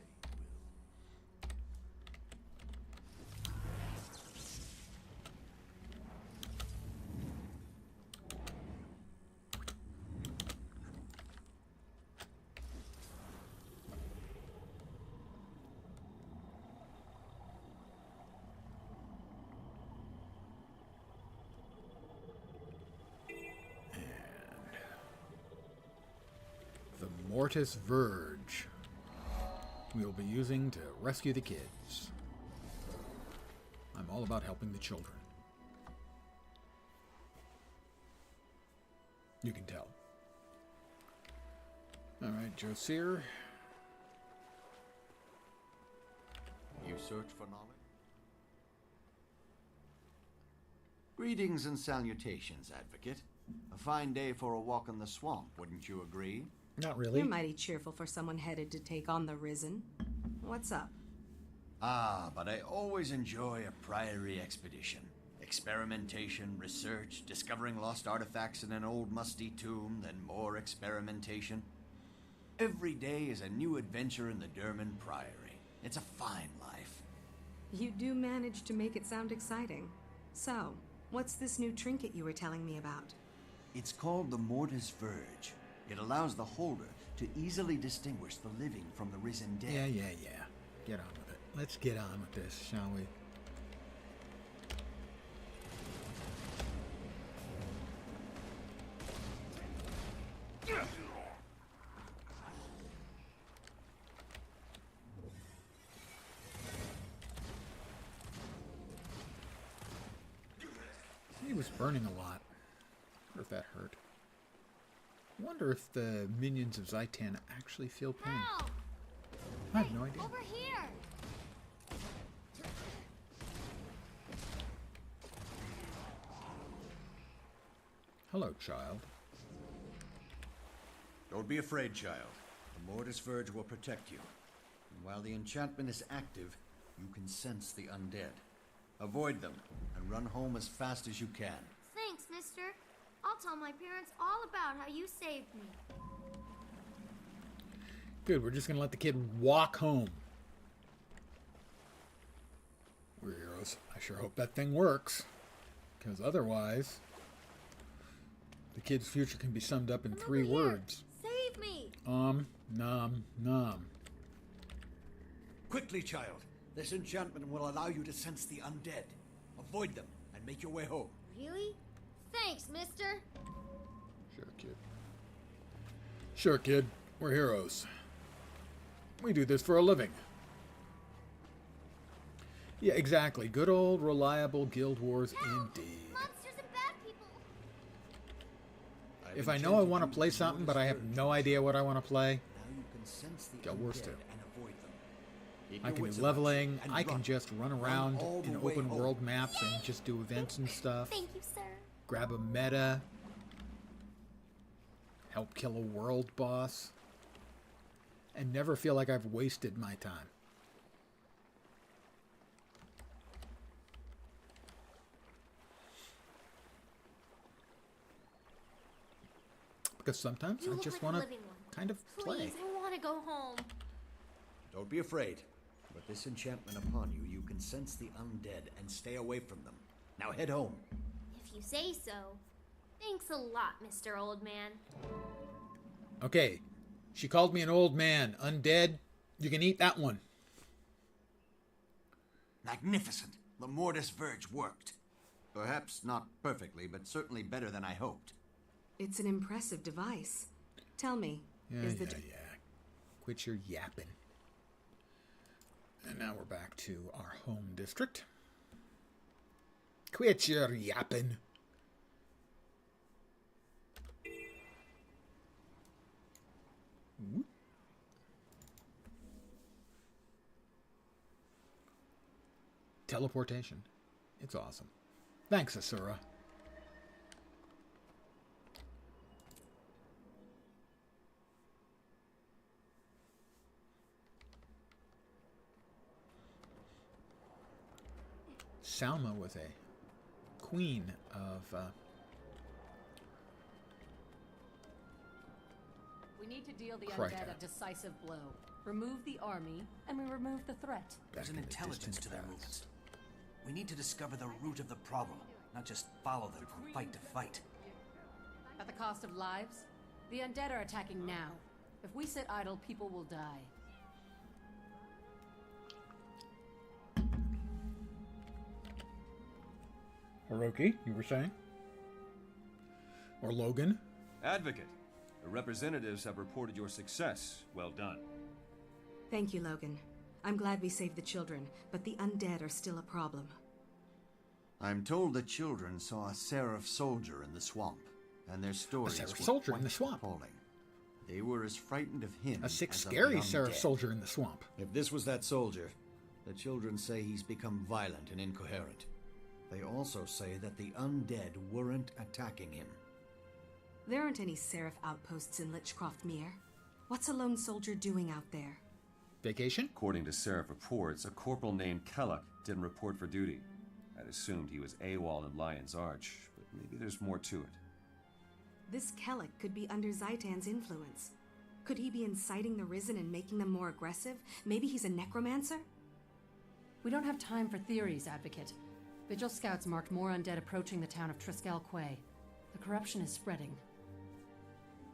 Mortis Verge we will be using to rescue the kids. I'm all about helping the children. You can tell. Alright, Josir. You search for knowledge? Greetings and salutations, Advocate. A fine day for a walk in the swamp, wouldn't you agree? Not really. You're mighty cheerful for someone headed to take on the Risen. What's up? But I always enjoy a priory expedition. Experimentation, research, discovering lost artifacts in an old musty tomb, then more experimentation. Every day is a new adventure in the Derman Priory. It's a fine life. You do manage to make it sound exciting. So, what's this new trinket you were telling me about? It's called the Mortis Verge. It allows the holder to easily distinguish the living from the risen dead. Yeah. Get on with it. Let's get on with this, shall we? He was burning a lot. I wonder if that hurt. I wonder if the minions of Zaitan actually feel pain. Help! I have no idea. Over here! Hello, child. Don't be afraid, child. The Mortis Verge will protect you. And while the enchantment is active, you can sense the undead. Avoid them, and run home as fast as you can. Thanks, mister. I'll tell my parents all about how you saved me. Good, we're just gonna let the kid walk home. We're heroes. I sure hope that thing works. Because otherwise, the kid's future can be summed up in 3 words. Save me! Nom, nom. Quickly, child. This enchantment will allow you to sense the undead. Avoid them and make your way home. Really? Thanks, mister. Sure, kid. Sure, kid. We're heroes. We do this for a living. Yeah, exactly. Good old reliable Guild Wars indeed. Monsters and bad people. If I know I want to play something, but I have no idea what I want to play, Now you can sense the Guild Wars 2. undead and avoid them. Keep I your can wits do about you leveling, and I can run. just run around all the in way open home. world maps and just do events and stuff. Thank you, sir. Grab a meta. Help kill a world boss. And never feel like I've wasted my time. Because sometimes You I look just like a want to living one. kind of play. Please, I want to go home. Don't be afraid. With this enchantment upon you, you can sense the undead and stay away from them. Now head home. If you say so. Thanks a lot, Mr. Old Man. Okay, she called me an old man. Undead, you can eat that one. Magnificent. The Mortis Verge worked. Perhaps not perfectly, but certainly better than I hoped. It's an impressive device. Tell me, is the... Yeah. Quit your yapping. And now we're back to our home district. Quit your yapping. Whoop. Teleportation. It's awesome. Thanks, Asura. Salma was a queen of... We need to deal the Crikey. undead a decisive blow. Remove the army, and we remove the threat. There's an intelligence to their movements. We need to discover the root of the problem, not just follow them from fight to fight. At the cost of lives? The undead are attacking now. If we sit idle, people will die. Hiroki, you were saying? Or Logan? Advocate, the representatives have reported your success. Well done. Thank you, Logan. I'm glad we saved the children, but the undead are still a problem. I'm told the children saw a Seraph soldier in the swamp, and their stories Seraph were soldier in quite the swamp? appalling. They were as frightened of him A sick, as of scary the Seraph undead. soldier in the swamp. If this was that soldier, the children say he's become violent and incoherent. They also say that the undead weren't attacking him. There aren't any Seraph outposts in Lichcroft Mere. What's a lone soldier doing out there? Vacation? According to Seraph reports, a corporal named Kellogg didn't report for duty. I'd assumed he was AWOL in Lion's Arch, but maybe there's more to it. This Kellic could be under Zaitan's influence. Could he be inciting the Risen and making them more aggressive? Maybe he's a necromancer? We don't have time for theories, Advocate. Vigil scouts marked more undead approaching the town of Triskel Quay. The corruption is spreading.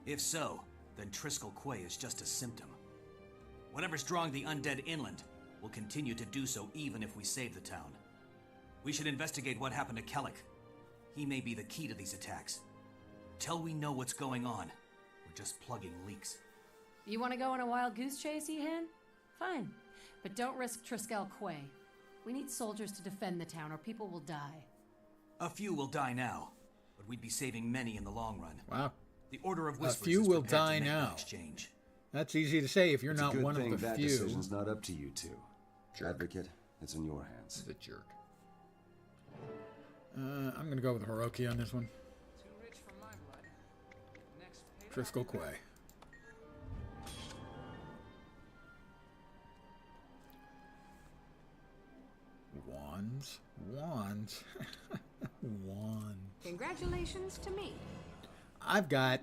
If so, then Triskel Quay is just a symptom. Whatever's drawing the undead inland will continue to do so even if we save the town. We should investigate what happened to Kellic. He may be the key to these attacks. Till we know what's going on, we're just plugging leaks. You want to go on a wild goose chase, Ehan? Fine. But don't risk Triskel Quay. We need soldiers to defend the town or people will die. A few will die now, but we'd be saving many in the long run. Wow. The Order of A Whispers few is will prepared to die make the now. exchange. That's easy to say if you're It's not a good one thing of the that few. decision's not up to you two. Jerk. Advocate, it's in your hands. He's a jerk. I'm going to go with Hiroki on this one. Triskel Quay. Wands. Wands. Wands. Congratulations to me. I've got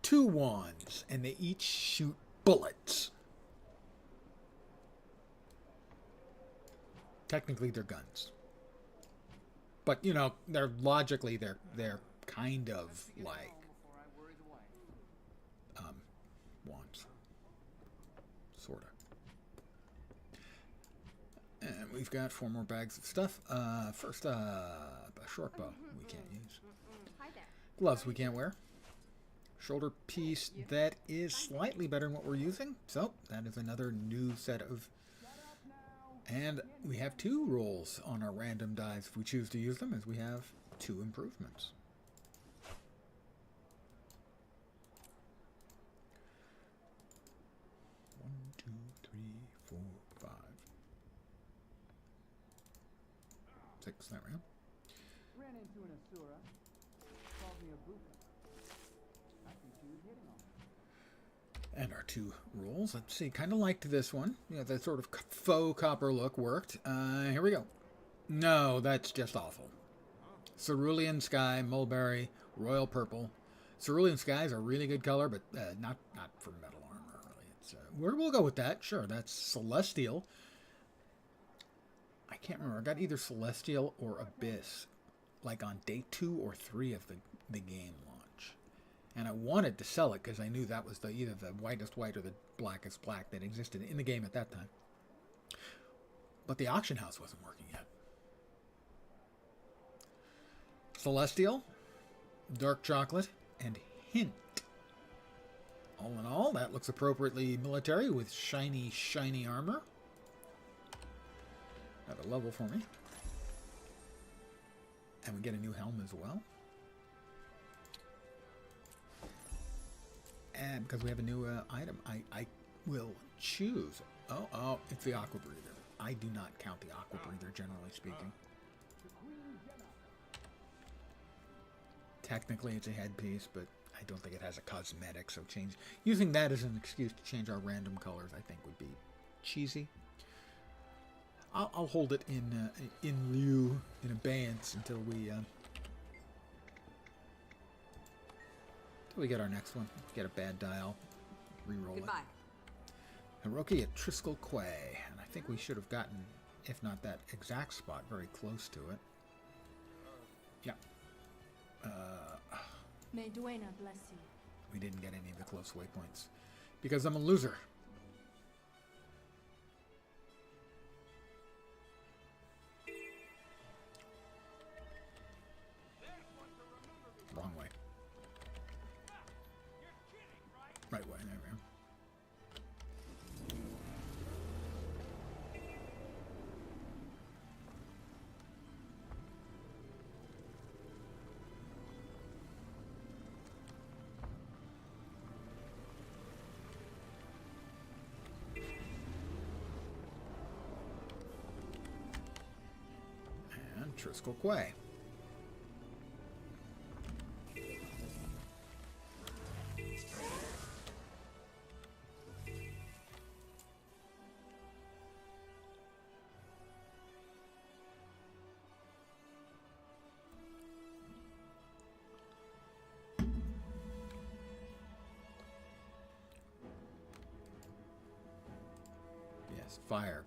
2 wands, and they each shoot bullets. Technically, they're guns. But, you know, they're logically, they're kind of like wands. Sorta. And we've got 4 more bags of stuff. First up, short bow we can't use. Hi there. Gloves we can't wear. Shoulder piece that is slightly better than what we're using. So that is another new set of... And we have 2 rolls on our random dice if we choose to use them, as we have 2 improvements. One, two, three, 4, 5, 6, there we go. Ran into an Asura. Called me a buka. I think she was hitting on me. And our 2 rolls. Let's see. Kind of liked this one. Yeah, that sort of faux copper look worked. Here we go. No, that's just awful. Cerulean Sky, Mulberry, Royal Purple. Cerulean Sky is a really good color, but not for metal armor, really. It's, we'll go with that. Sure, that's Celestial. I can't remember. I got either Celestial or Abyss, like on day 2 or 3 of the game launch. And I wanted to sell it because I knew that was either the whitest white or the blackest black that existed in the game at that time. But the auction house wasn't working yet. Celestial, Dark Chocolate, and Hint. All in all, that looks appropriately military with shiny, shiny armor. Another level for me. And we get a new helm as well. And because we have a new item, I will choose. Oh, it's the Aqua Breather. I do not count the Aqua Breather, generally speaking. Technically, it's a headpiece, but I don't think it has a cosmetic, so using that as an excuse to change our random colors, I think would be cheesy. I'll hold it in lieu, in abeyance, until we get our next one. Get a bad dial, re-roll Goodbye. it. Hiroki at Triskel Quay, and I think we should have gotten, if not that exact spot, very close to it. Yeah. May Duena bless you. We didn't get any of the close waypoints because I'm a loser. Wrong way. Right way, there we go. And Triskel Quay. Yes, fire.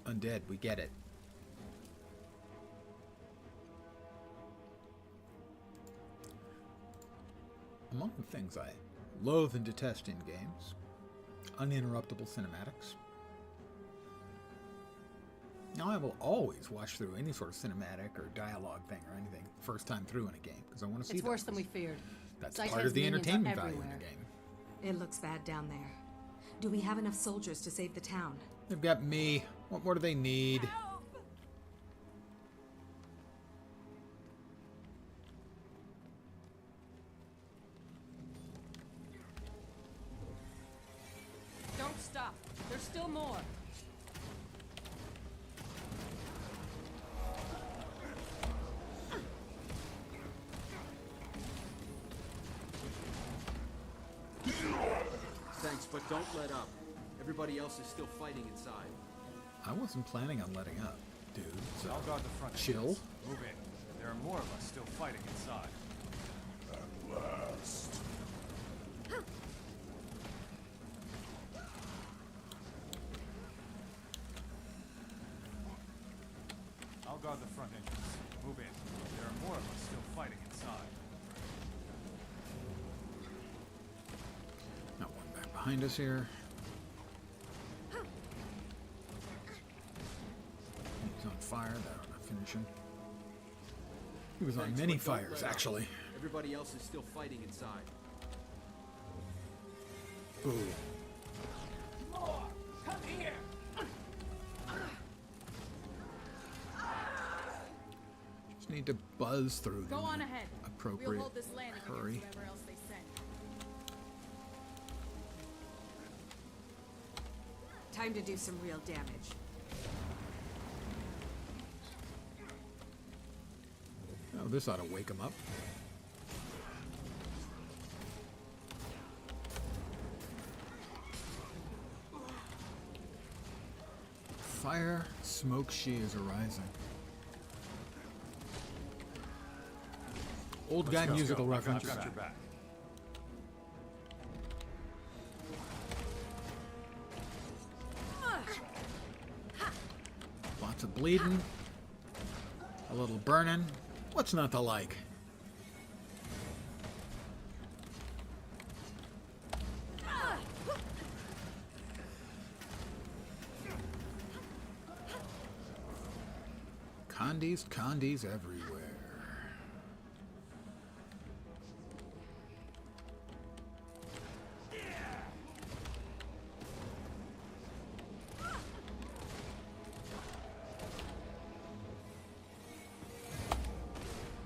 Undead, we get it. Among the things I loathe and detest in games, uninterruptible cinematics. Now, I will always watch through any sort of cinematic or dialogue thing or anything first time through in a game because I want to see. It's worse than we feared. That's Zaitan's part of the minions are entertainment value everywhere. in the game. It looks bad down there. Do we have enough soldiers to save the town? They've got me. What more do they need? Don't stop. There's still more. Thanks, but don't let up. Everybody else is still fighting inside. I wasn't planning on letting up, dude. So I'll guard the front. chill. Move in. There are more of us still fighting inside. At last. I'll guard the front entrance. Move in. There are more of us still fighting inside. Got one back behind us here. He's on fire. That on a recognition. He was on Thanks, many but don't fires, let up. actually. Everybody else is still fighting inside. Ooh. More! Come here! Just need to buzz through Go them on in ahead. appropriate We'll hold this landing hurry. against whoever else they send. Time to do some real damage. Oh, this ought to wake him up. Fire, smoke, she is arising. Old guy musical reference. I've got your back. Lots of bleeding. A little burning. What's not to like? Condies everywhere.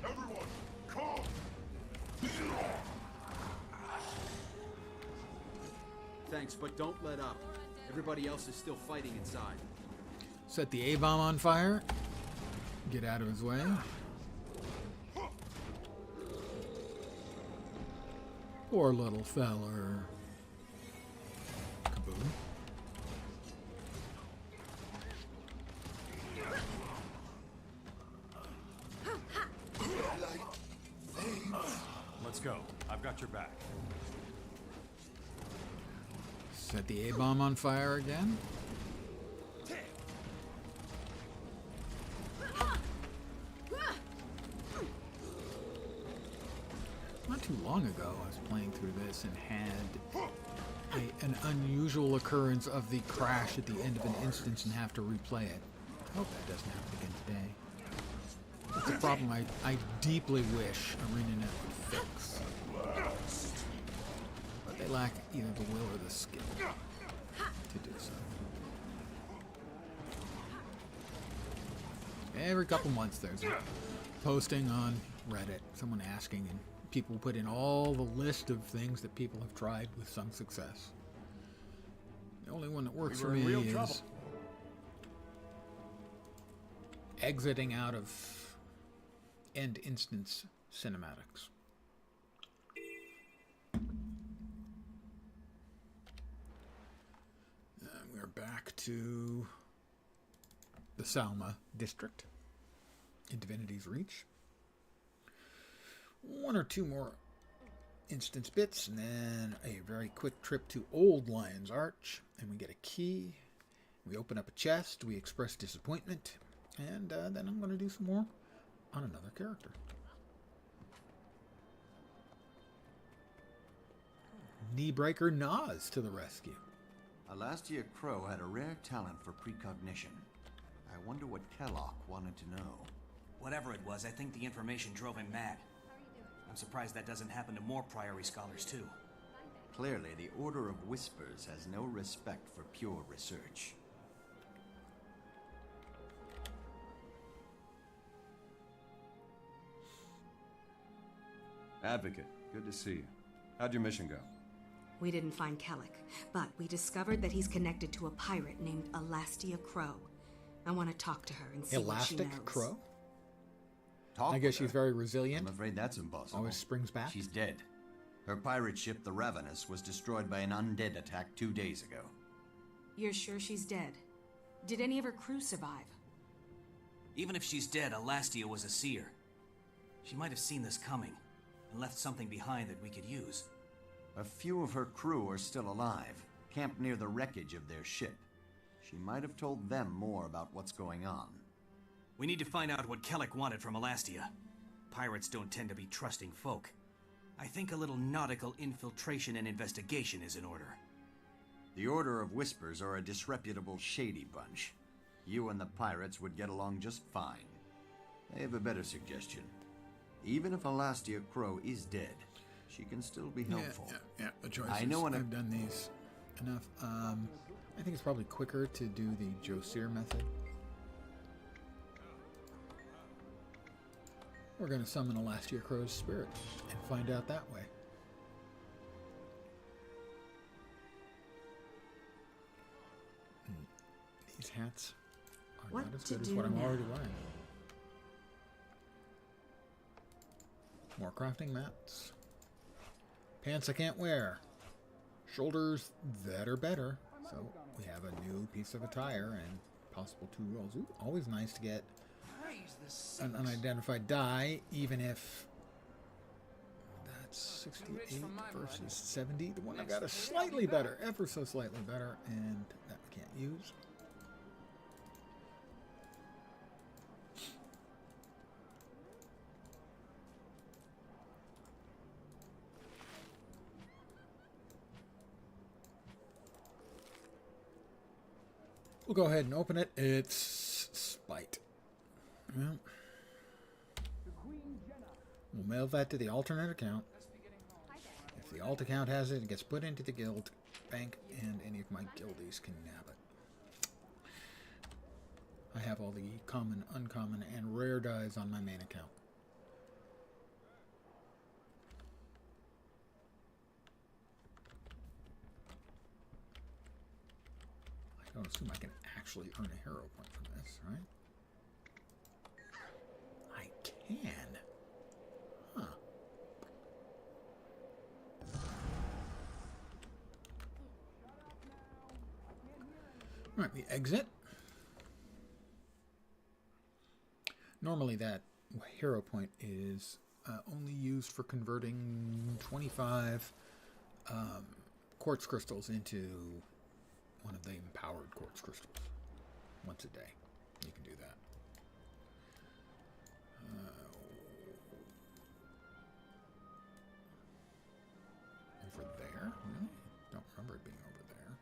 Everyone, come! Thanks, but don't let up. Everybody else is still fighting inside. Set the A-bomb on fire. Get out of his way. Poor little feller. Kaboom. Let's go. I've got your back. Set the A-bomb on fire again. Not too long ago, I was playing through this and had an unusual occurrence of the crash at the end of an instance and have to replay it. I hope that doesn't happen again today. It's a problem I deeply wish ArenaNet would fix. But they lack either the will or the skill to do so. Every couple months there's a posting on Reddit, someone asking, and people put in all the list of things that people have tried with some success. The only one that works for me is exiting out of end instance cinematics. And we're back to the Salma district in Divinity's Reach. One or two more instance bits, and then a very quick trip to Old Lion's Arch, and we get a key. We open up a chest, we express disappointment, and then I'm going to do some more on another character. Kneebreaker Nas to the rescue. Alastia Crow had a rare talent for precognition. I wonder what Kellogg wanted to know. Whatever it was, I think the information drove him mad. I'm surprised that doesn't happen to more Priory scholars, too. Clearly, the Order of Whispers has no respect for pure research. Advocate, good to see you. How'd your mission go? We didn't find Kellic, but we discovered that he's connected to a pirate named Alastia Crow. I want to talk to her and see what she knows. Elastic Crow? Talk I guess she's very resilient. I'm afraid that's impossible. Always springs back. She's dead. Her pirate ship, the Ravenous, was destroyed by an undead attack 2 days ago. You're sure she's dead? Did any of her crew survive? Even if she's dead, Alastia was a seer. She might have seen this coming and left something behind that we could use. A few of her crew are still alive, camped near the wreckage of their ship. She might have told them more about what's going on. We need to find out what Kellic wanted from Alastia. Pirates don't tend to be trusting folk. I think a little nautical infiltration and investigation is in order. The Order of Whispers are a disreputable, shady bunch. You and the pirates would get along just fine. I have a better suggestion. Even if Alastia Crow is dead, she can still be helpful. Yeah, the choices. I know I've done these enough. I think it's probably quicker to do the Josir method. We're going to summon Alastia Crow's spirit and find out that way. These hats are not as good as what I'm already wearing. More crafting mats. Pants I can't wear. Shoulders that are better. So we have a new piece of attire and possible 2 rolls. Ooh, always nice to get an unidentified die, even if that's 68 versus 70. The one I got is slightly better, ever so slightly better, and that we can't use. We'll go ahead and open it. It's Spite. Well, we'll mail that to the alternate account. If the alt account has it, it gets put into the guild bank, and any of my guildies can nab it. I have all the common, uncommon, and rare dies on my main account. I don't assume I can actually earn a hero point from this, right? I can. Huh. Alright, we exit. Normally that hero point is only used for converting 25 quartz crystals into one of the empowered quartz crystals. Once a day. You can do that. Over there? Really? Don't remember it being over there.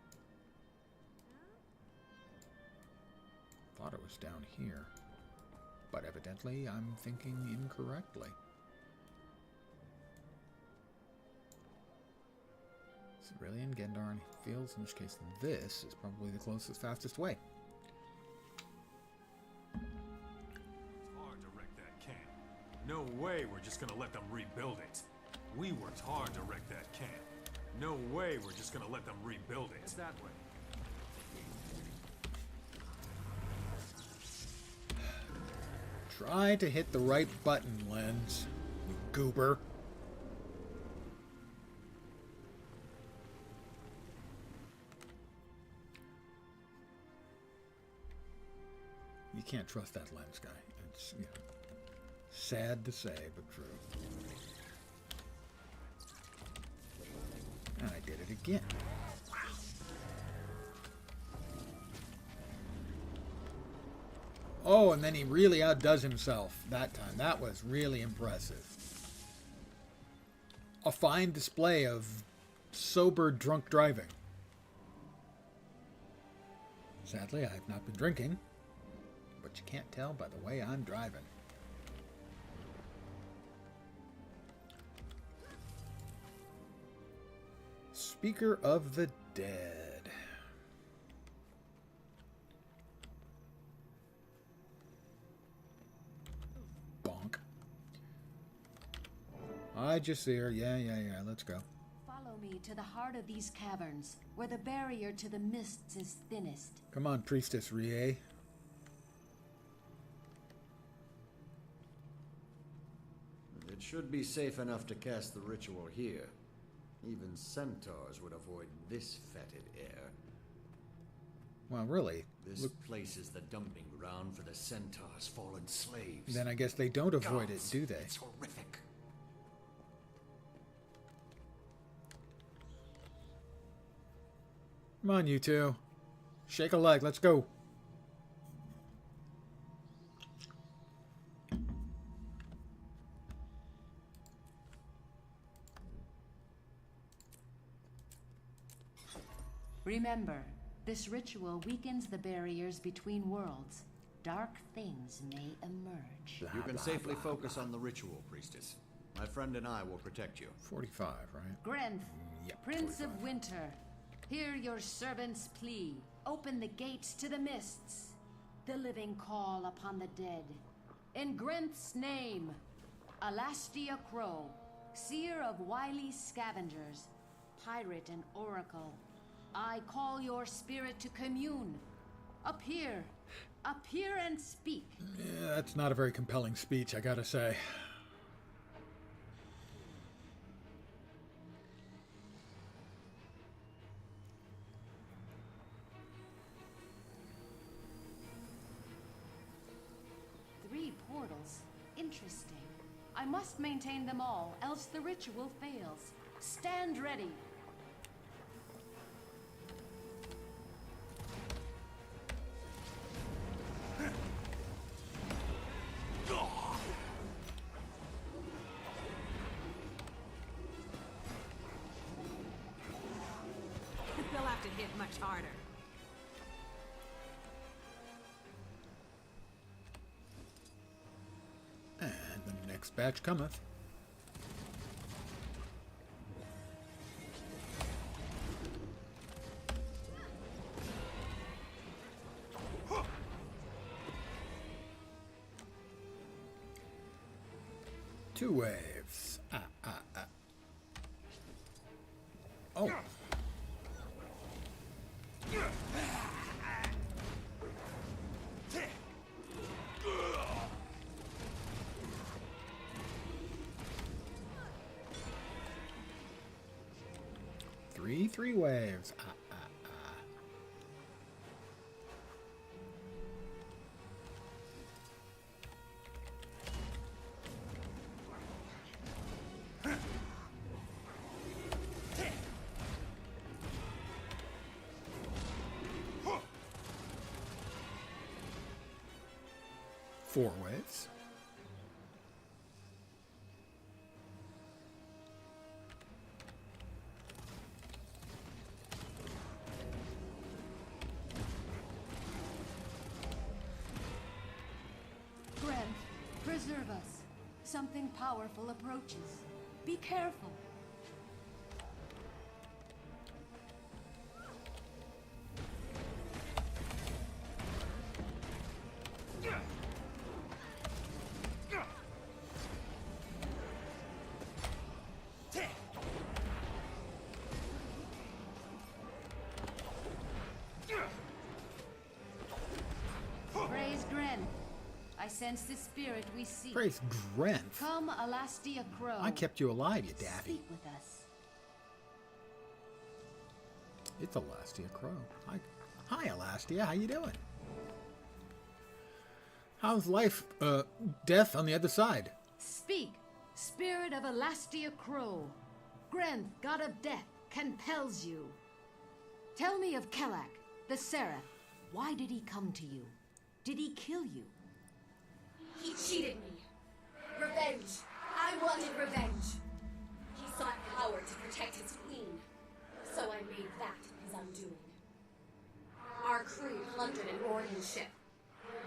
Thought it was down here. But evidently I'm thinking incorrectly. Cerulean, Gendar, and Fields, in which case this is probably the closest, fastest way. It's hard to wreck that camp. No way we're just gonna let them rebuild it. We worked hard to wreck that camp. No way we're just gonna let them rebuild it. It's that way. Try to hit the right button, Lens, you goober. You can't trust that Lens guy. It's, you know, sad to say, but true. And I did it again. Wow. Oh, and then he really outdoes himself that time. That was really impressive. A fine display of sober drunk driving. Sadly, I have not been drinking. But you can't tell by the way I'm driving. Speaker of the Dead. Bonk. I just see her. Yeah, let's go. Follow me to the heart of these caverns, where the barrier to the mists is thinnest. Come on, Priestess Rie. It should be safe enough to cast the ritual here. Even centaurs would avoid this fetid air. Well, really? This place is the dumping ground for the centaurs' fallen slaves. Then I guess they don't avoid it, do they? It's horrific. Come on, you two. Shake a leg. Let's go. Remember, this ritual weakens the barriers between worlds. dark things may emerge. You can safely focus on the ritual, Priestess. My friend and I will protect you. 45, right? Grenth, Yep, Prince 45. of Winter, hear your servant's plea. Open the gates to the mists. The living call upon the dead. In Grenth's name, Alastia Crow, seer of wily scavengers, pirate and oracle, I call your spirit to commune. Appear and speak. Yeah, that's not a very compelling speech, I gotta say. Three portals. Interesting. I must maintain them all, else the ritual fails. Stand ready. They'll have to hit much harder. And the next batch cometh. Two waves. Oh. Three waves. Four waves. Grenth, preserve us. Something powerful approaches. Be careful. Praise Grenth. I sense the spirit we seek. Praise Grenth. Come, Alastia Crow. I kept you alive, you daffy. Speak with us. It's Alastia Crow. Hi, Alastia. How you doing? How's life, death on the other side? Speak, spirit of Alastia Crow. Grenth, god of death, compels you. Tell me of Kelak, the Seraph. Why did he come to you? Did he kill you? He cheated me. Revenge. I wanted revenge. He sought power to protect his queen. So I made that his undoing. Our crew plundered an Orion ship.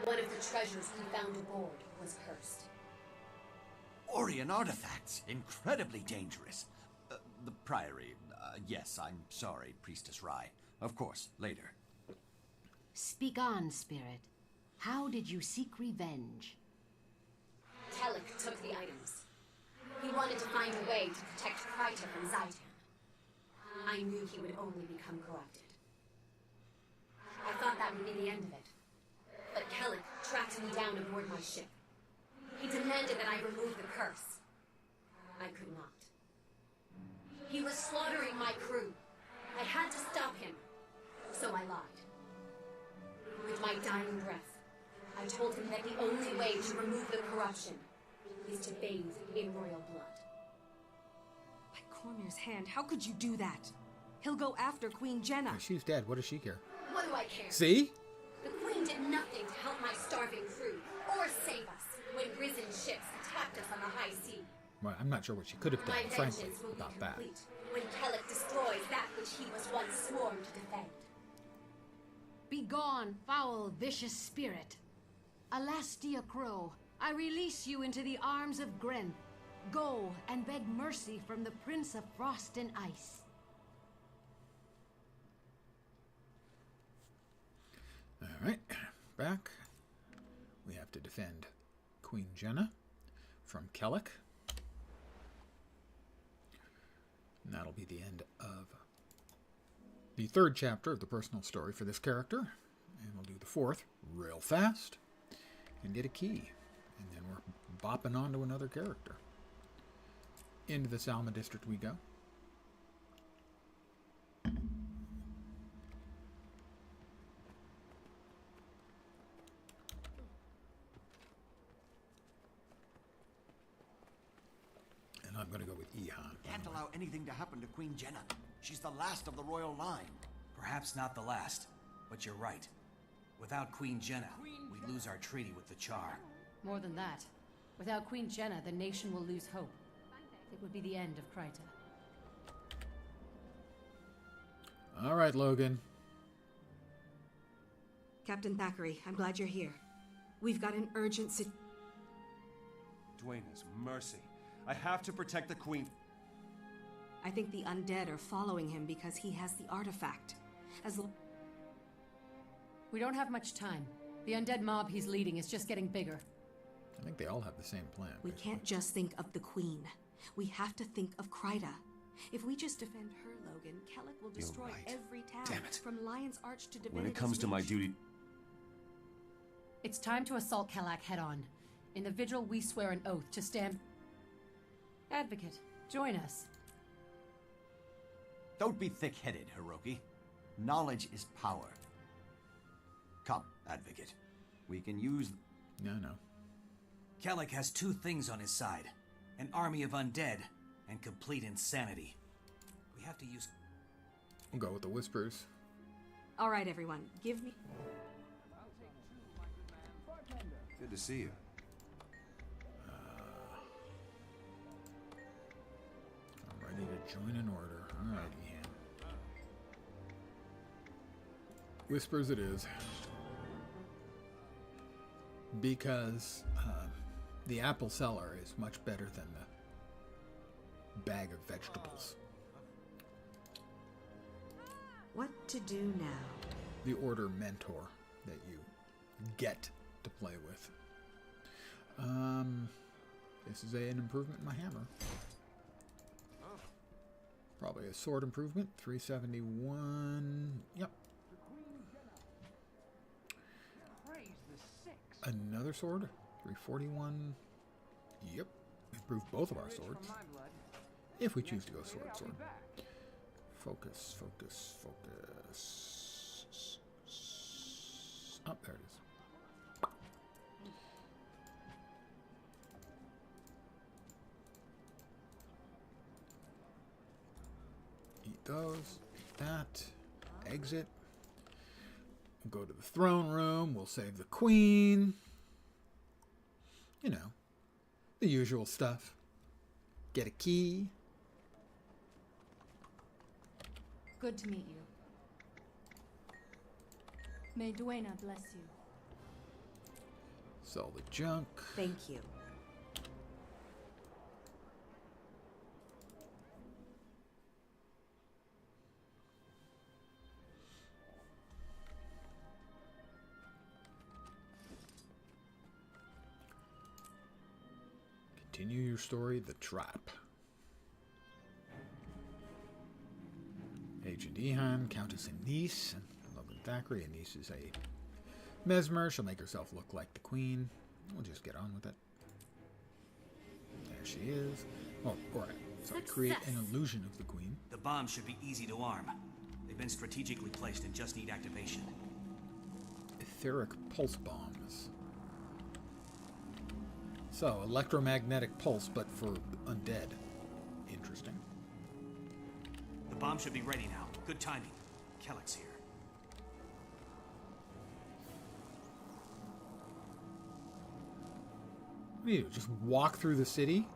One of the treasures we found aboard was cursed. Orion artifacts. Incredibly dangerous. The Priory. Yes, I'm sorry, Priestess Rye. Of course, later. Speak on, spirit. How did you seek revenge? Kelek took the items. He wanted to find a way to protect Kryta from Zaitan. I knew he would only become corrupted. I thought that would be the end of it. But Kelek tracked me down aboard my ship. He demanded that I remove the curse. I could not. He was slaughtering my crew. I had to stop him. So I lied. With my dying breath, I told him that the only way to remove the corruption is to bathe in royal blood. By Cormier's hand, how could you do that? He'll go after Queen Jenna. She's dead. What does she care? What do I care? See? The Queen did nothing to help my starving crew, or save us when risen ships attacked us on the high sea. Well, I'm not sure what she could have done, My frankly, vengeance will about be that. complete when Kelek destroys that which he was once sworn to defend. Begone, foul, vicious spirit. Alastia Crow, I release you into the arms of Gren. Go and beg mercy from the Prince of Frost and Ice. Alright, back. We have to defend Queen Jenna from Kellic. And that'll be the end of the third chapter of the personal story for this character. And we'll do the fourth real fast and get a key. And then we're bopping on to another character. Into the Salma district we go. And I'm going to go with Ihan. Can't allow anything to happen to Queen Jenna. She's the last of the royal line. Perhaps not the last, but you're right. Without Queen Jenna, we lose our treaty with the Char. More than that. Without Queen Jenna, the nation will lose hope. It would be the end of Kryta. All right, Logan. Captain Thackeray, I'm glad you're here. We've got an urgent Duenas, mercy. I have to protect the Queen. I think the undead are following him because he has the artifact. We don't have much time. The undead mob he's leading is just getting bigger. I think they all have the same plan. We can't just think of the Queen. We have to think of Kryta. If we just defend her, Logan, Kellic will destroy every town. Damn it. From Lion's Arch to Divinity's When it comes to my Reach. duty... It's time to assault Kelak head-on. In the vigil, we swear an oath to stand... Advocate, join us. Don't be thick-headed, Hiroki. Knowledge is power. Come, Advocate. We can use... No. Kellic has two things on his side. An army of undead and complete insanity. We have to use... We'll go with the Whispers. All right, everyone, give me... Good to see you. I'm ready to join an order. All right, Ian. Whispers it is. Because the apple cellar is much better than the bag of vegetables. What to do now? The order mentor that you get to play with. This is an improvement in my hammer. Probably a sword improvement. 371. Yep. Another sword. 341. Yep. Improve both of our swords. If we choose to go sword. Focus. Oh, there it is. Eat those. Eat that. Exit. We'll go to the throne room. We'll save the queen. You know, the usual stuff. Get a key. Good to meet you. May Duena bless you. Sell the junk. Thank you. Continue your story, The Trap. Agent Ehan, Countess Anise, and Logan Thackeray. Anise is a mesmer. She'll make herself look like the queen. We'll just get on with it. There she is. Oh, alright. Sorry, create an illusion of the queen. The bombs should be easy to arm. They've been strategically placed and just need activation. Etheric pulse bombs. So, electromagnetic pulse, but for undead. Interesting. The bomb should be ready now. Good timing. Kellic's here. What do you do? Just walk through the city?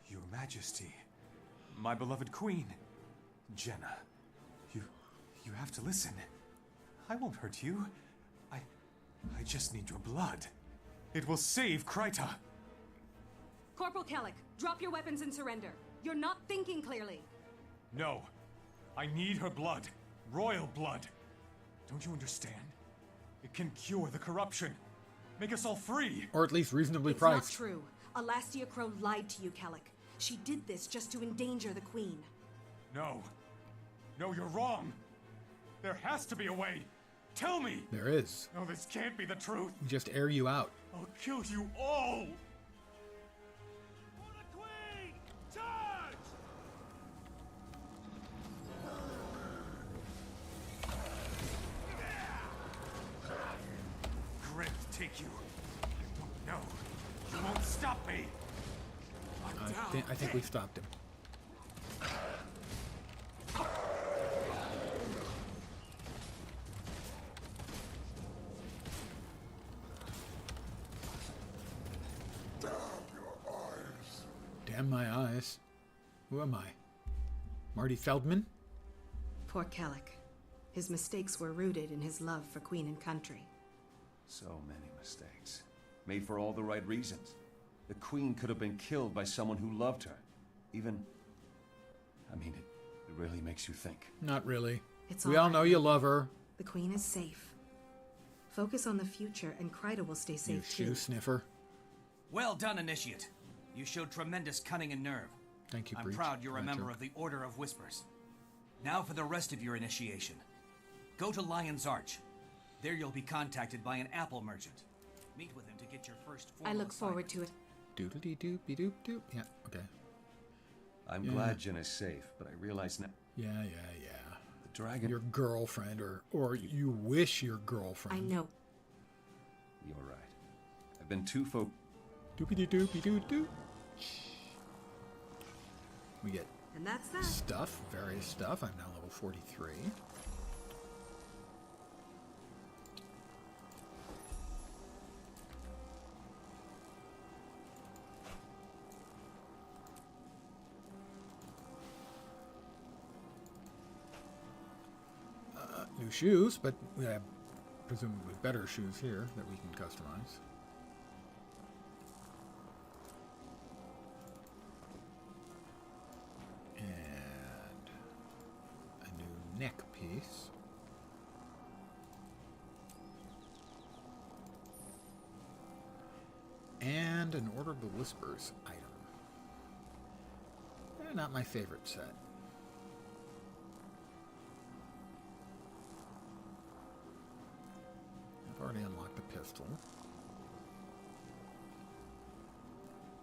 Your Majesty, My beloved queen. Jenna, you have to listen. I won't hurt you. I just need your blood. It will save Kryta. Corporal Kellic, drop your weapons and surrender. You're not thinking clearly. No. I need her blood. Royal blood. Don't you understand? It can cure the corruption. Make us all free. Or at least reasonably It's priced. not true. Alastia Crow lied to you, Kellic. She did this just to endanger the Queen. No. No, you're wrong. There has to be a way. Tell me. There is. No, this can't be the truth. We just air you out. I'll kill you all. For the Queen! Charge! Grit, take you. No, you won't stop me. I think we stopped him. Damn my eyes. Who am I? Marty Feldman? Poor Kellic. His mistakes were rooted in his love for Queen and country. So many mistakes. Made for all the right reasons. The Queen could have been killed by someone who loved her. Even... I mean, it really makes you think. Not really. It's we all all know right. you love her. The Queen is safe. Focus on the future, and Kryta will stay You safe shoe too. sniffer. Well done, Initiate. You showed tremendous cunning and nerve. Thank you, I'm Breach. proud you're a That member joke. of the Order of Whispers. Now for the rest of your initiation. Go to Lion's Arch. There you'll be contacted by an apple merchant. Meet with him to get your first I formal look forward to it. Doodly-doop-be-doop-doop. Yeah, okay. I'm Yeah. glad Jen is safe, but I realize now... Yeah. The dragon... Your girlfriend, or you wish your girlfriend. I know. You're right. I've been too Doopy-doo-doopy-doo-doo. We get And that's that. stuff, various stuff. I'm now level 43. New shoes, but we have presumably better shoes here that we can customize. And a new neck piece. And an Order of the Whispers item. Not my favorite set. I've already unlocked the pistol.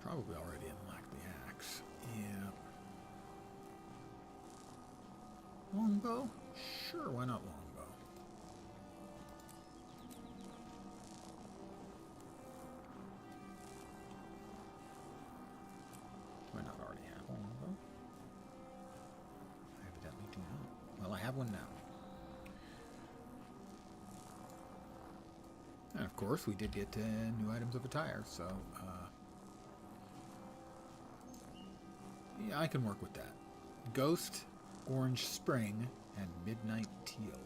Probably already unlocked the axe. Yeah. Longbow? Sure, why not longbow? Why not already have a longbow? I evidently do not. Well, I have one now. And of course, we did get new items of attire, so yeah, I can work with that. Ghost, Orange Spring, and Midnight Teal.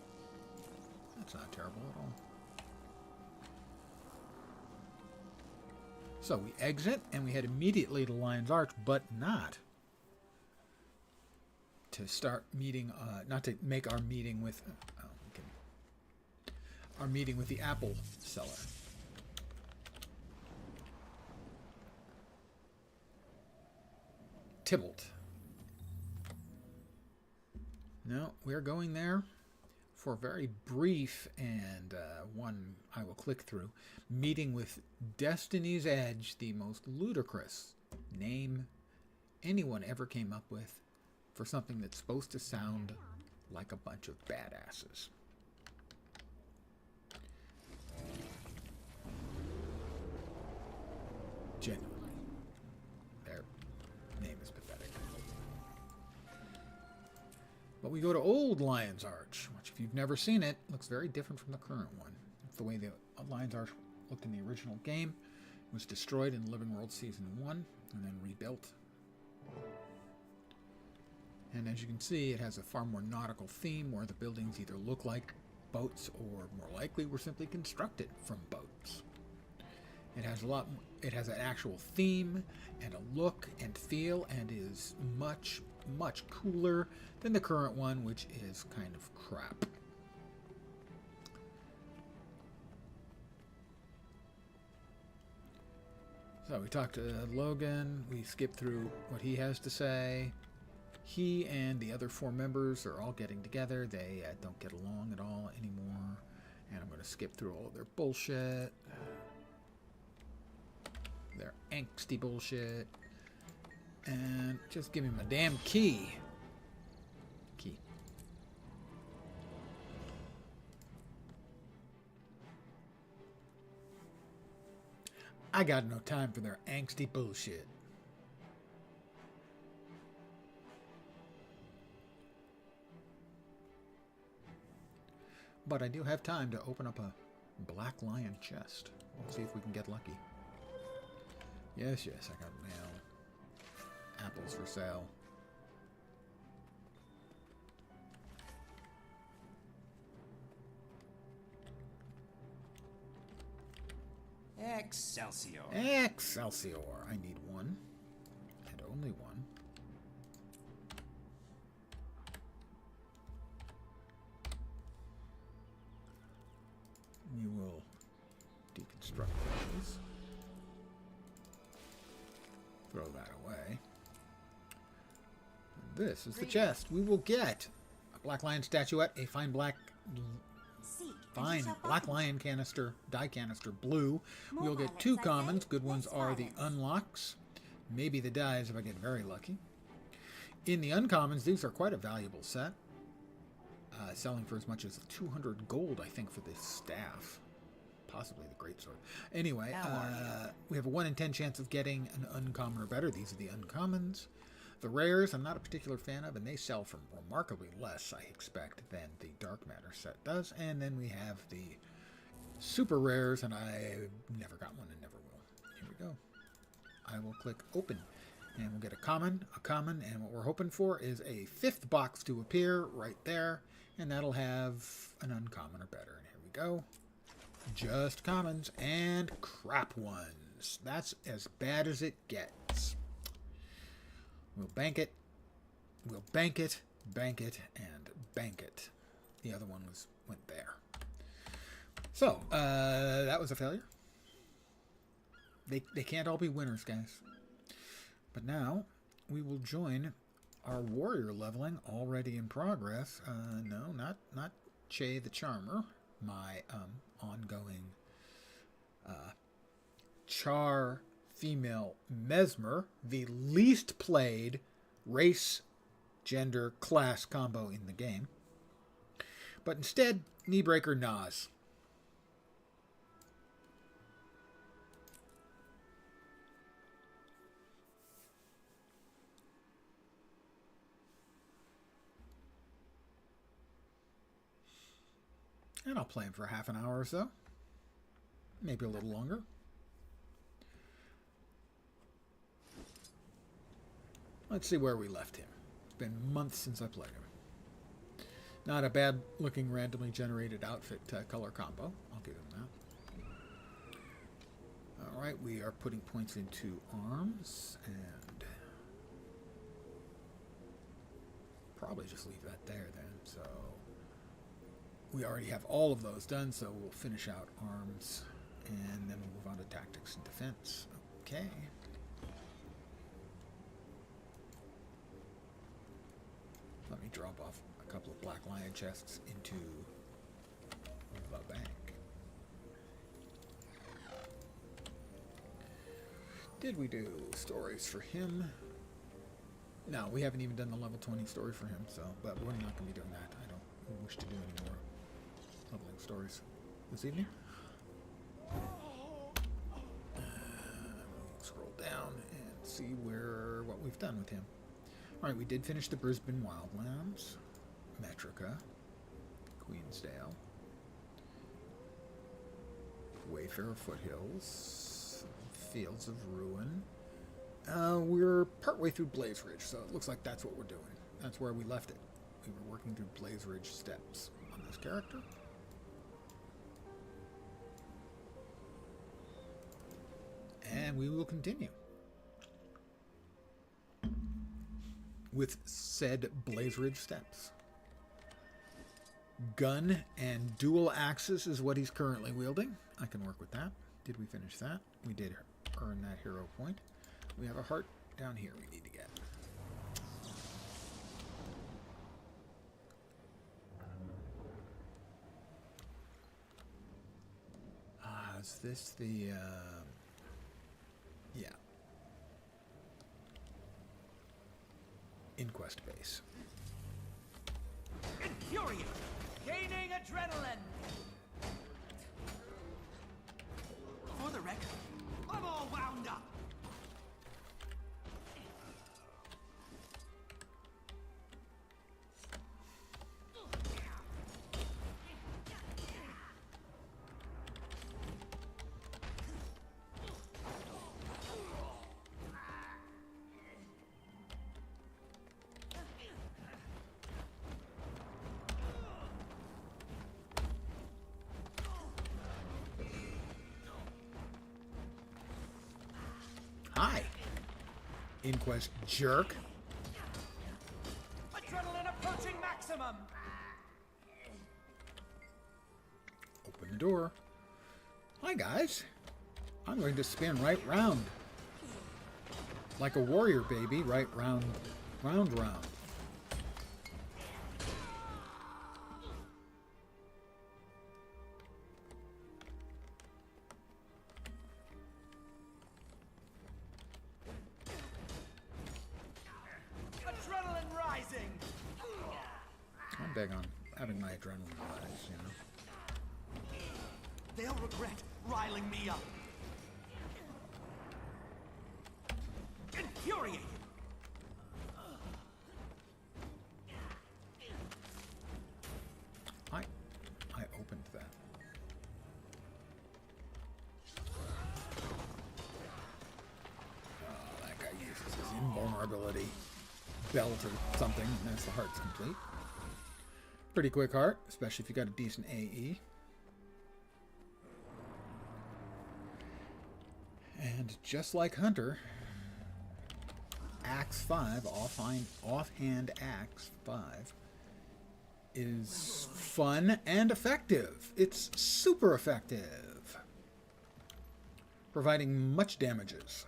That's not terrible at all. So we exit, and we head immediately to Lion's Arch, but not to start meeting, not to make our meeting with, our meeting with the apple seller. Tybalt. No, we're going there for a very brief and one I will click through, meeting with Destiny's Edge, the most ludicrous name anyone ever came up with for something that's supposed to sound like a bunch of badasses. Genuinely. Their name is pathetic. But we go to Old Lion's Arch, which if you've never seen it, looks very different from the current one. It's the way the Lion's Arch looked in the original game. It was destroyed in Living World Season 1 and then rebuilt. And as you can see, it has a far more nautical theme where the buildings either look like boats or more likely were simply constructed from boats. It has it has an actual theme and a look and feel and is much, much cooler than the current one, which is kind of crap. So we talked to Logan, we skipped through what he has to say. He and the other 4 members are all getting together. They don't get along at all anymore. And I'm going to skip through all of their bullshit. Their angsty bullshit. And just give me my damn key. Key. I got no time for their angsty bullshit. But I do have time to open up a Black Lion chest. We'll see if we can get lucky. Yes, yes, I got mail. Apples for sale. Excelsior. Excelsior. I need one. And only one. We will deconstruct these. Throw that away. And this is the chest. We will get a Black Lion statuette, a fine black lion canister, die canister blue. We'll get 2 commons. Good ones are the unlocks. Maybe the dies if I get very lucky. In the uncommons, these are quite a valuable set. Selling for as much as 200 gold, I think, for this staff. Possibly the greatsword. Anyway, we have a 1 in 10 chance of getting an uncommon or better. These are the uncommons. The rares, I'm not a particular fan of, and they sell for remarkably less, I expect, than the Dark Matter set does. And then we have the super rares, and I've never got one and never will. Here we go. I will click open, and we'll get a common, and what we're hoping for is a 5th box to appear right there, and that'll have an uncommon or better. And here we go. Just commons and crap ones. That's as bad as it gets. We'll bank it. We'll bank it, and bank it. The other one went there. So, that was a failure. They can't all be winners, guys. But now, we will join our warrior leveling already in progress. No, not Che the Charmer. My ongoing Char female Mesmer, the least played race, gender, class combo in the game. But instead, Kneebreaker Nas. And I'll play him for half an hour or so. Maybe a little longer. Let's see where we left him. It's been months since I played him. Not a bad looking randomly generated outfit color combo. I'll give him that. Alright, we are putting points into arms and probably just leave that there then. So we already have all of those done, so we'll finish out arms and then we'll move on to tactics and defense. Okay. Let me drop off a couple of Black Lion chests into the bank. Did we do stories for him? No, we haven't even done the level 20 story for him, so, but we're not going to be doing that. I don't wish to do any more leveling stories this evening. Scroll down and see what we've done with him. Alright, we did finish the Brisbane Wildlands, Metrica, Queensdale, Wayfarer Foothills, Fields of Ruin. We're partway through Blaze Ridge, so it looks like that's what we're doing. That's where we left it. We were working through Blaze Ridge steps on this character. And we will continue with said Blaze Ridge steps. Gun and dual axes is what he's currently wielding. I can work with that. Did we finish that? We did earn that hero point. We have a heart down here we need to get. Is this the... yeah. Inquest base. Infuriate! Gaining adrenaline! For the record, I'm all wound up! Hi, Inquest jerk. Adrenaline approaching maximum! Open the door. Hi, guys. I'm going to spin right round. Like a warrior, baby. Right round, round, round. Adrenaline rising! I'm big on having my adrenaline rise, you know. They'll regret riling me up. Infuriated! I opened that. Oh, that guy uses his invulnerability belt or something, and that's the heart's complete. Pretty quick heart, especially if you got a decent AE. And just like Hunter, Axe 5, offhand Axe 5, is fun and effective. It's super effective, providing much damages.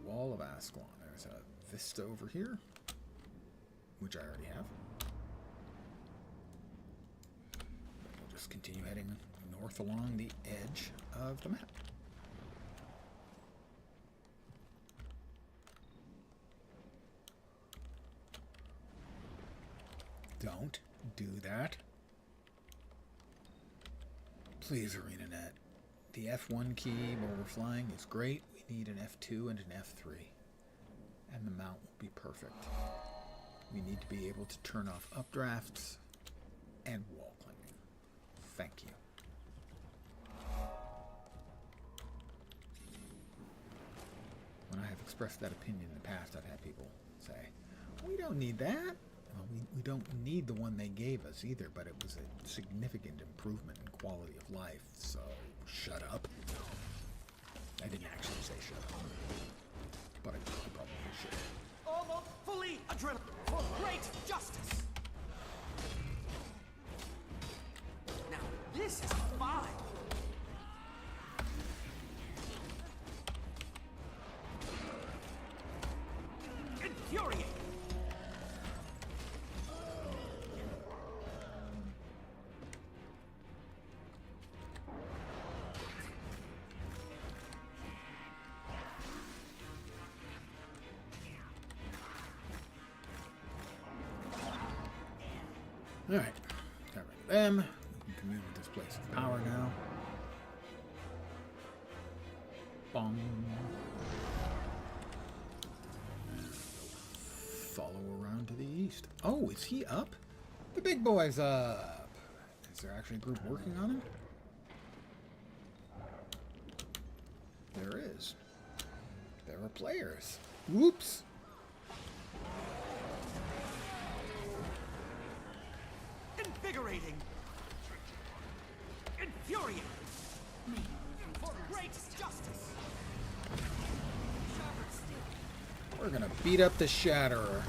Wall of Ascalon. There's a vista over here, which I already have. We'll just continue heading north along the edge of the map. Don't do that. Please, ArenaNet. The F1 key while we're flying is great. We need an F2 and an F3. And the mount will be perfect. We need to be able to turn off updrafts and wall climbing. Thank you. When I have expressed that opinion in the past, I've had people say, we don't need that. Well, we don't need the one they gave us either, but it was a significant improvement in quality of life, so shut up. I didn't actually say shut up, but I probably should. Almost fully adrenaline for great justice! Now, this is fine! Infuriate! Alright, got rid of them. We can commune with this place of power now. Bong. Follow around to the east. Oh, is he up? The big boy's up. Is there actually a group working on him? There is. There are players. Whoops. Invigorating. Infuriating. For great justice. We're gonna beat up the Shatterer.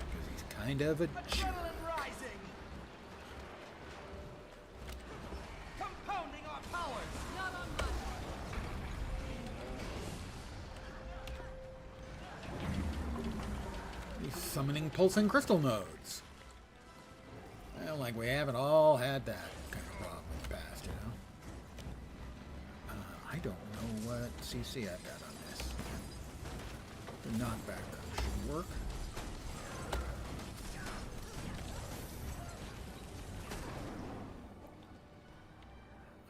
Because he's kind of a jerk. Adrenaline rising. Compounding our powers. Not on my He's summoning pulsing crystal nodes. Well, like we haven't all had that kind of problem in the past, you know? I don't know what CC I've got on this. The knockback should work.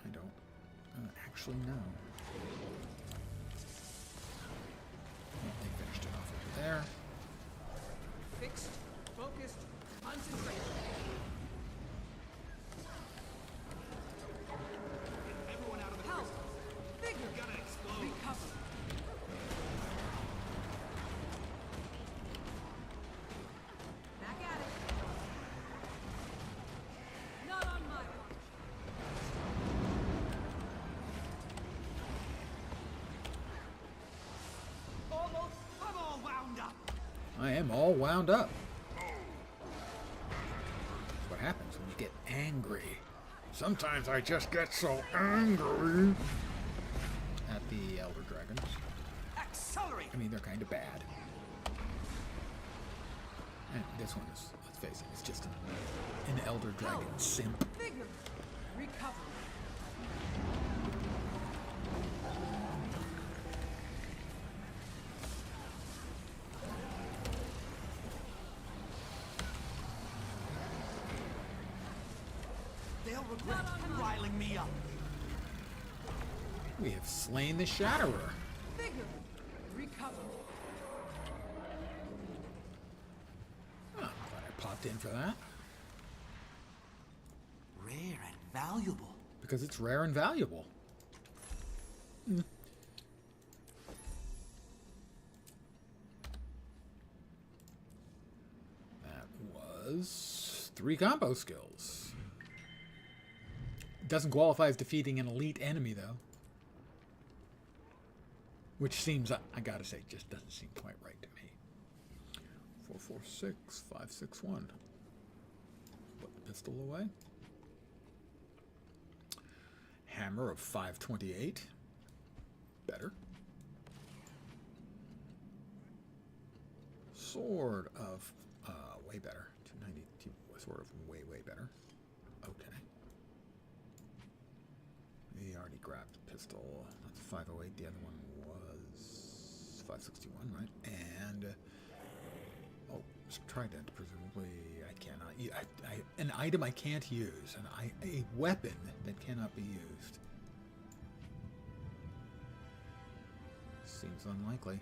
I don't actually know. Well, they finished it off over there. fixed, focused, concentrated. Get everyone out of the crystal. You're gonna explode. Recover. Back at it. Not on my watch. Almost. I'm all wound up. I am all wound up. That's what happens when you get angry. Sometimes I just get so angry at the Elder Dragons. Accelerate. I mean, they're kind of bad. And this one is, let's face it, it's just an Elder Dragon simp. Vigor. Recovery. They'll regret riling me up. We have slain the Shatterer. Vigor. Recover. Oh, I'm glad I popped in for that. Rare and valuable. Because it's rare and valuable. Mm. That was 3 combo skills. Doesn't qualify as defeating an elite enemy, though. Which seems, I gotta say, just doesn't seem quite right to me. 446, 561. Put the pistol away. Hammer of 528. Better. Sword of, way better. 292. Sword of way better. Okay. We already grabbed the pistol. That's 508. The other one was 561, right? And trident. Presumably, I cannot. An item I can't use. A weapon that cannot be used. Seems unlikely.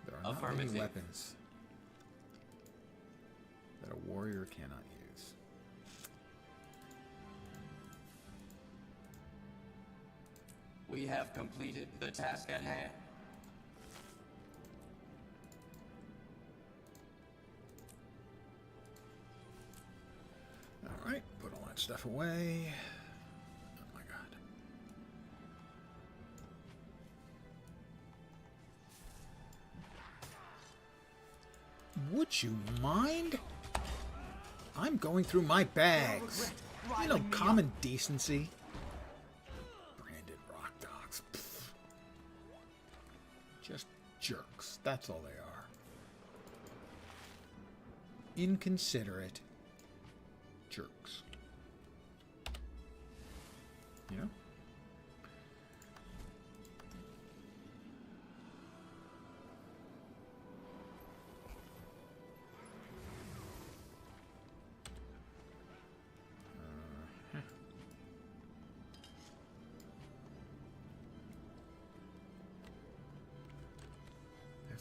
There are not many weapons that a warrior cannot use. We have completed the task at hand. All right, put all that stuff away. Oh my God. Would you mind? I'm going through my bags. You know, common decency. Branded rock dogs. Pfft. Just jerks. That's all they are. Inconsiderate jerks. You know?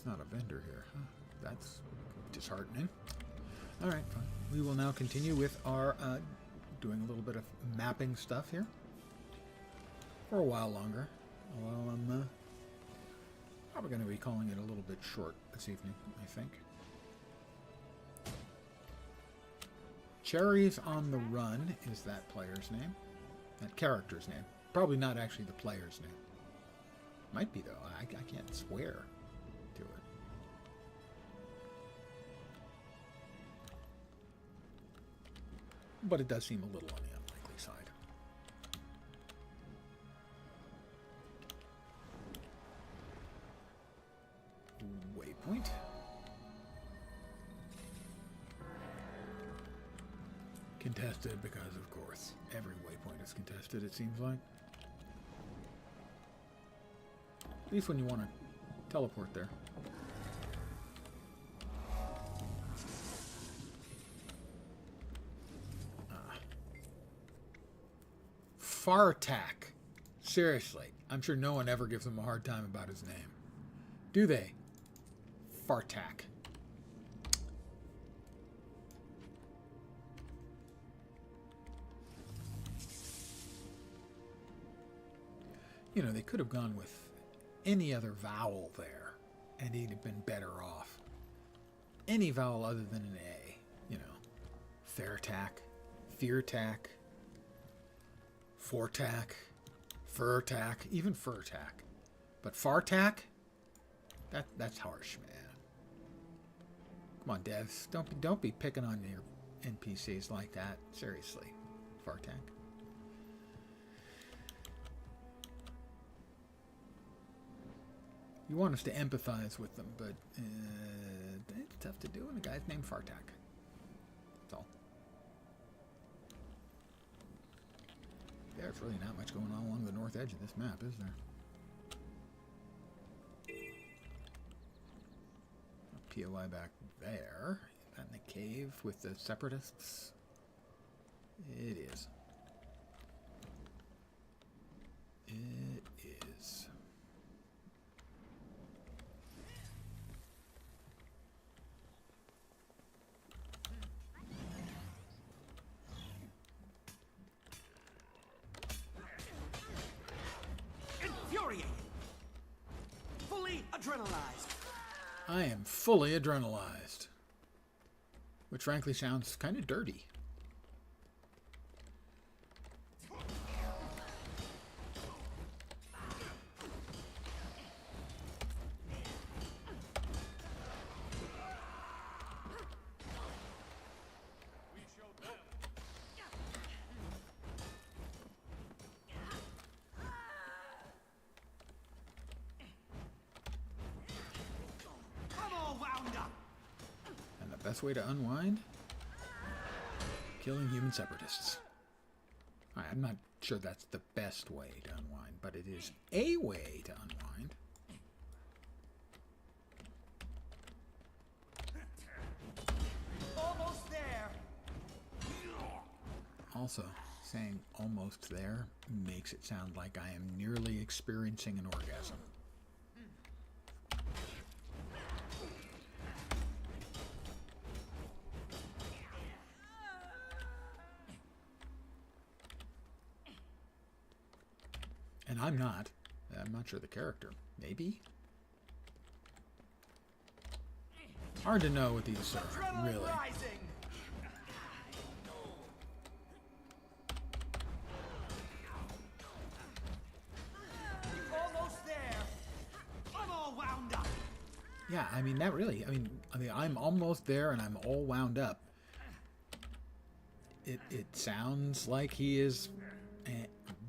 not a vendor here. Huh? That's disheartening. Alright, fine. We will now continue with our doing a little bit of mapping stuff here. For a while longer. Although I'm probably going to be calling it a little bit short this evening, I think. Cherries on the Run is that player's name. That character's name. Probably not actually the player's name. Might be, though. I can't swear to it. But it does seem a little on the unlikely side. Waypoint. Contested because, of course, every waypoint is contested, it seems like. At least when you want to teleport there. Fartak. Seriously, I'm sure no one ever gives him a hard time about his name. Do they? Fartak. You know, they could have gone with any other vowel there, and he'd have been better off. Any vowel other than an A. You know, Fairtack, Feartack, Fortack, Furtack, even Furtack. But Fartack? That's harsh, man. Come on, devs. Don't be picking on your NPCs like that. Seriously. Fartack. You want us to empathize with them, but it's tough to do when a guy's named Fartak. That's all. There's really not much going on along the north edge of this map, is there? POI back there. Is that in the cave with the separatists? It is. It is. Infuriating. Fully adrenalized. I am fully adrenalized. Which frankly sounds kind of dirty. Best way to unwind? Killing human separatists. I'm not sure that's the best way to unwind, but it is a way to unwind. Almost there. Also, saying almost there makes it sound like I am nearly experiencing an orgasm. And I'm not. I'm not sure the character. Maybe? Hard to know with these, really. Almost there. I'm all wound up. Yeah, I mean, that really, I mean, I'm almost there and I'm all wound up. It sounds like he is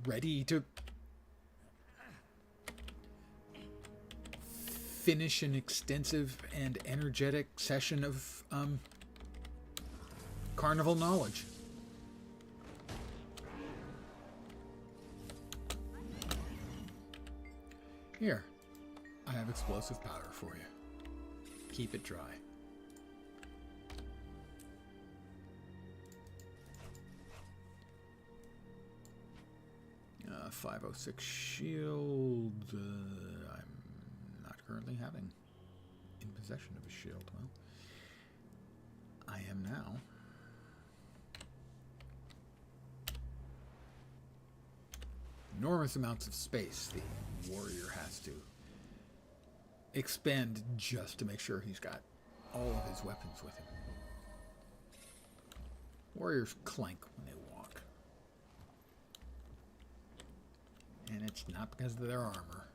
ready to finish an extensive and energetic session of carnival knowledge. Here, I have explosive powder for you. Keep it dry. 506 shield. I'm not currently having. possession of a shield. Well, I am now. Enormous amounts of space the warrior has to expend just to make sure he's got all of his weapons with him. Warriors clank when they walk. And it's not because of their armor.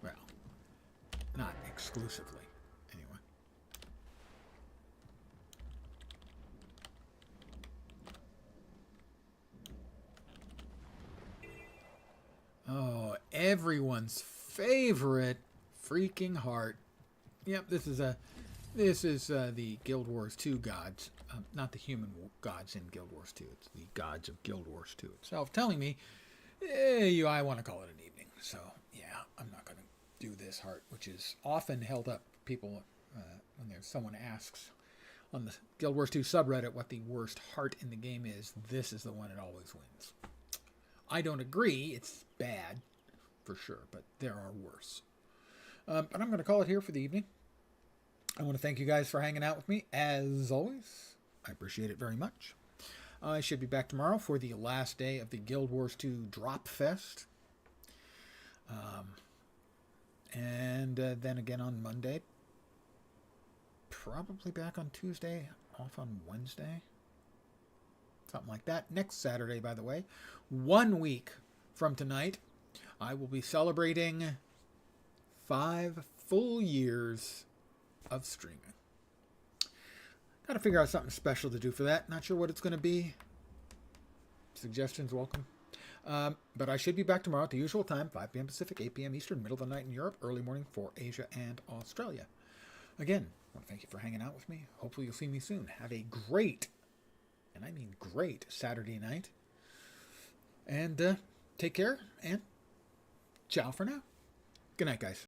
Well, not exclusively, anyway. Oh, everyone's favorite freaking heart. Yep, this is the Guild Wars 2 gods, not the human gods in Guild Wars 2. It's the gods of Guild Wars 2 itself, telling me, I want to call it an evening. So yeah, I'm not going to do this heart, which is often held up. People when there's someone asks on the Guild Wars 2 subreddit what the worst heart in the game is, this is the one that always wins. I don't agree. It's bad, for sure, but there are worse. But I'm going to call it here for the evening. I want to thank you guys for hanging out with me, as always. I appreciate it very much. I should be back tomorrow for the last day of the Guild Wars 2 Drop Fest. And then again on Monday. Probably back on Tuesday, off on Wednesday. Something like that. Next Saturday, by the way, 1 week from tonight, I will be celebrating 5 full years of streaming. Got to figure out something special to do for that. Not sure what it's going to be. Suggestions welcome. But I should be back tomorrow at the usual time, 5 p.m. Pacific, 8 p.m. Eastern, middle of the night in Europe, early morning for Asia and Australia. Again, I want to thank you for hanging out with me. Hopefully you'll see me soon. Have a great, and I mean great, Saturday night. And take care, and ciao for now. Good night, guys.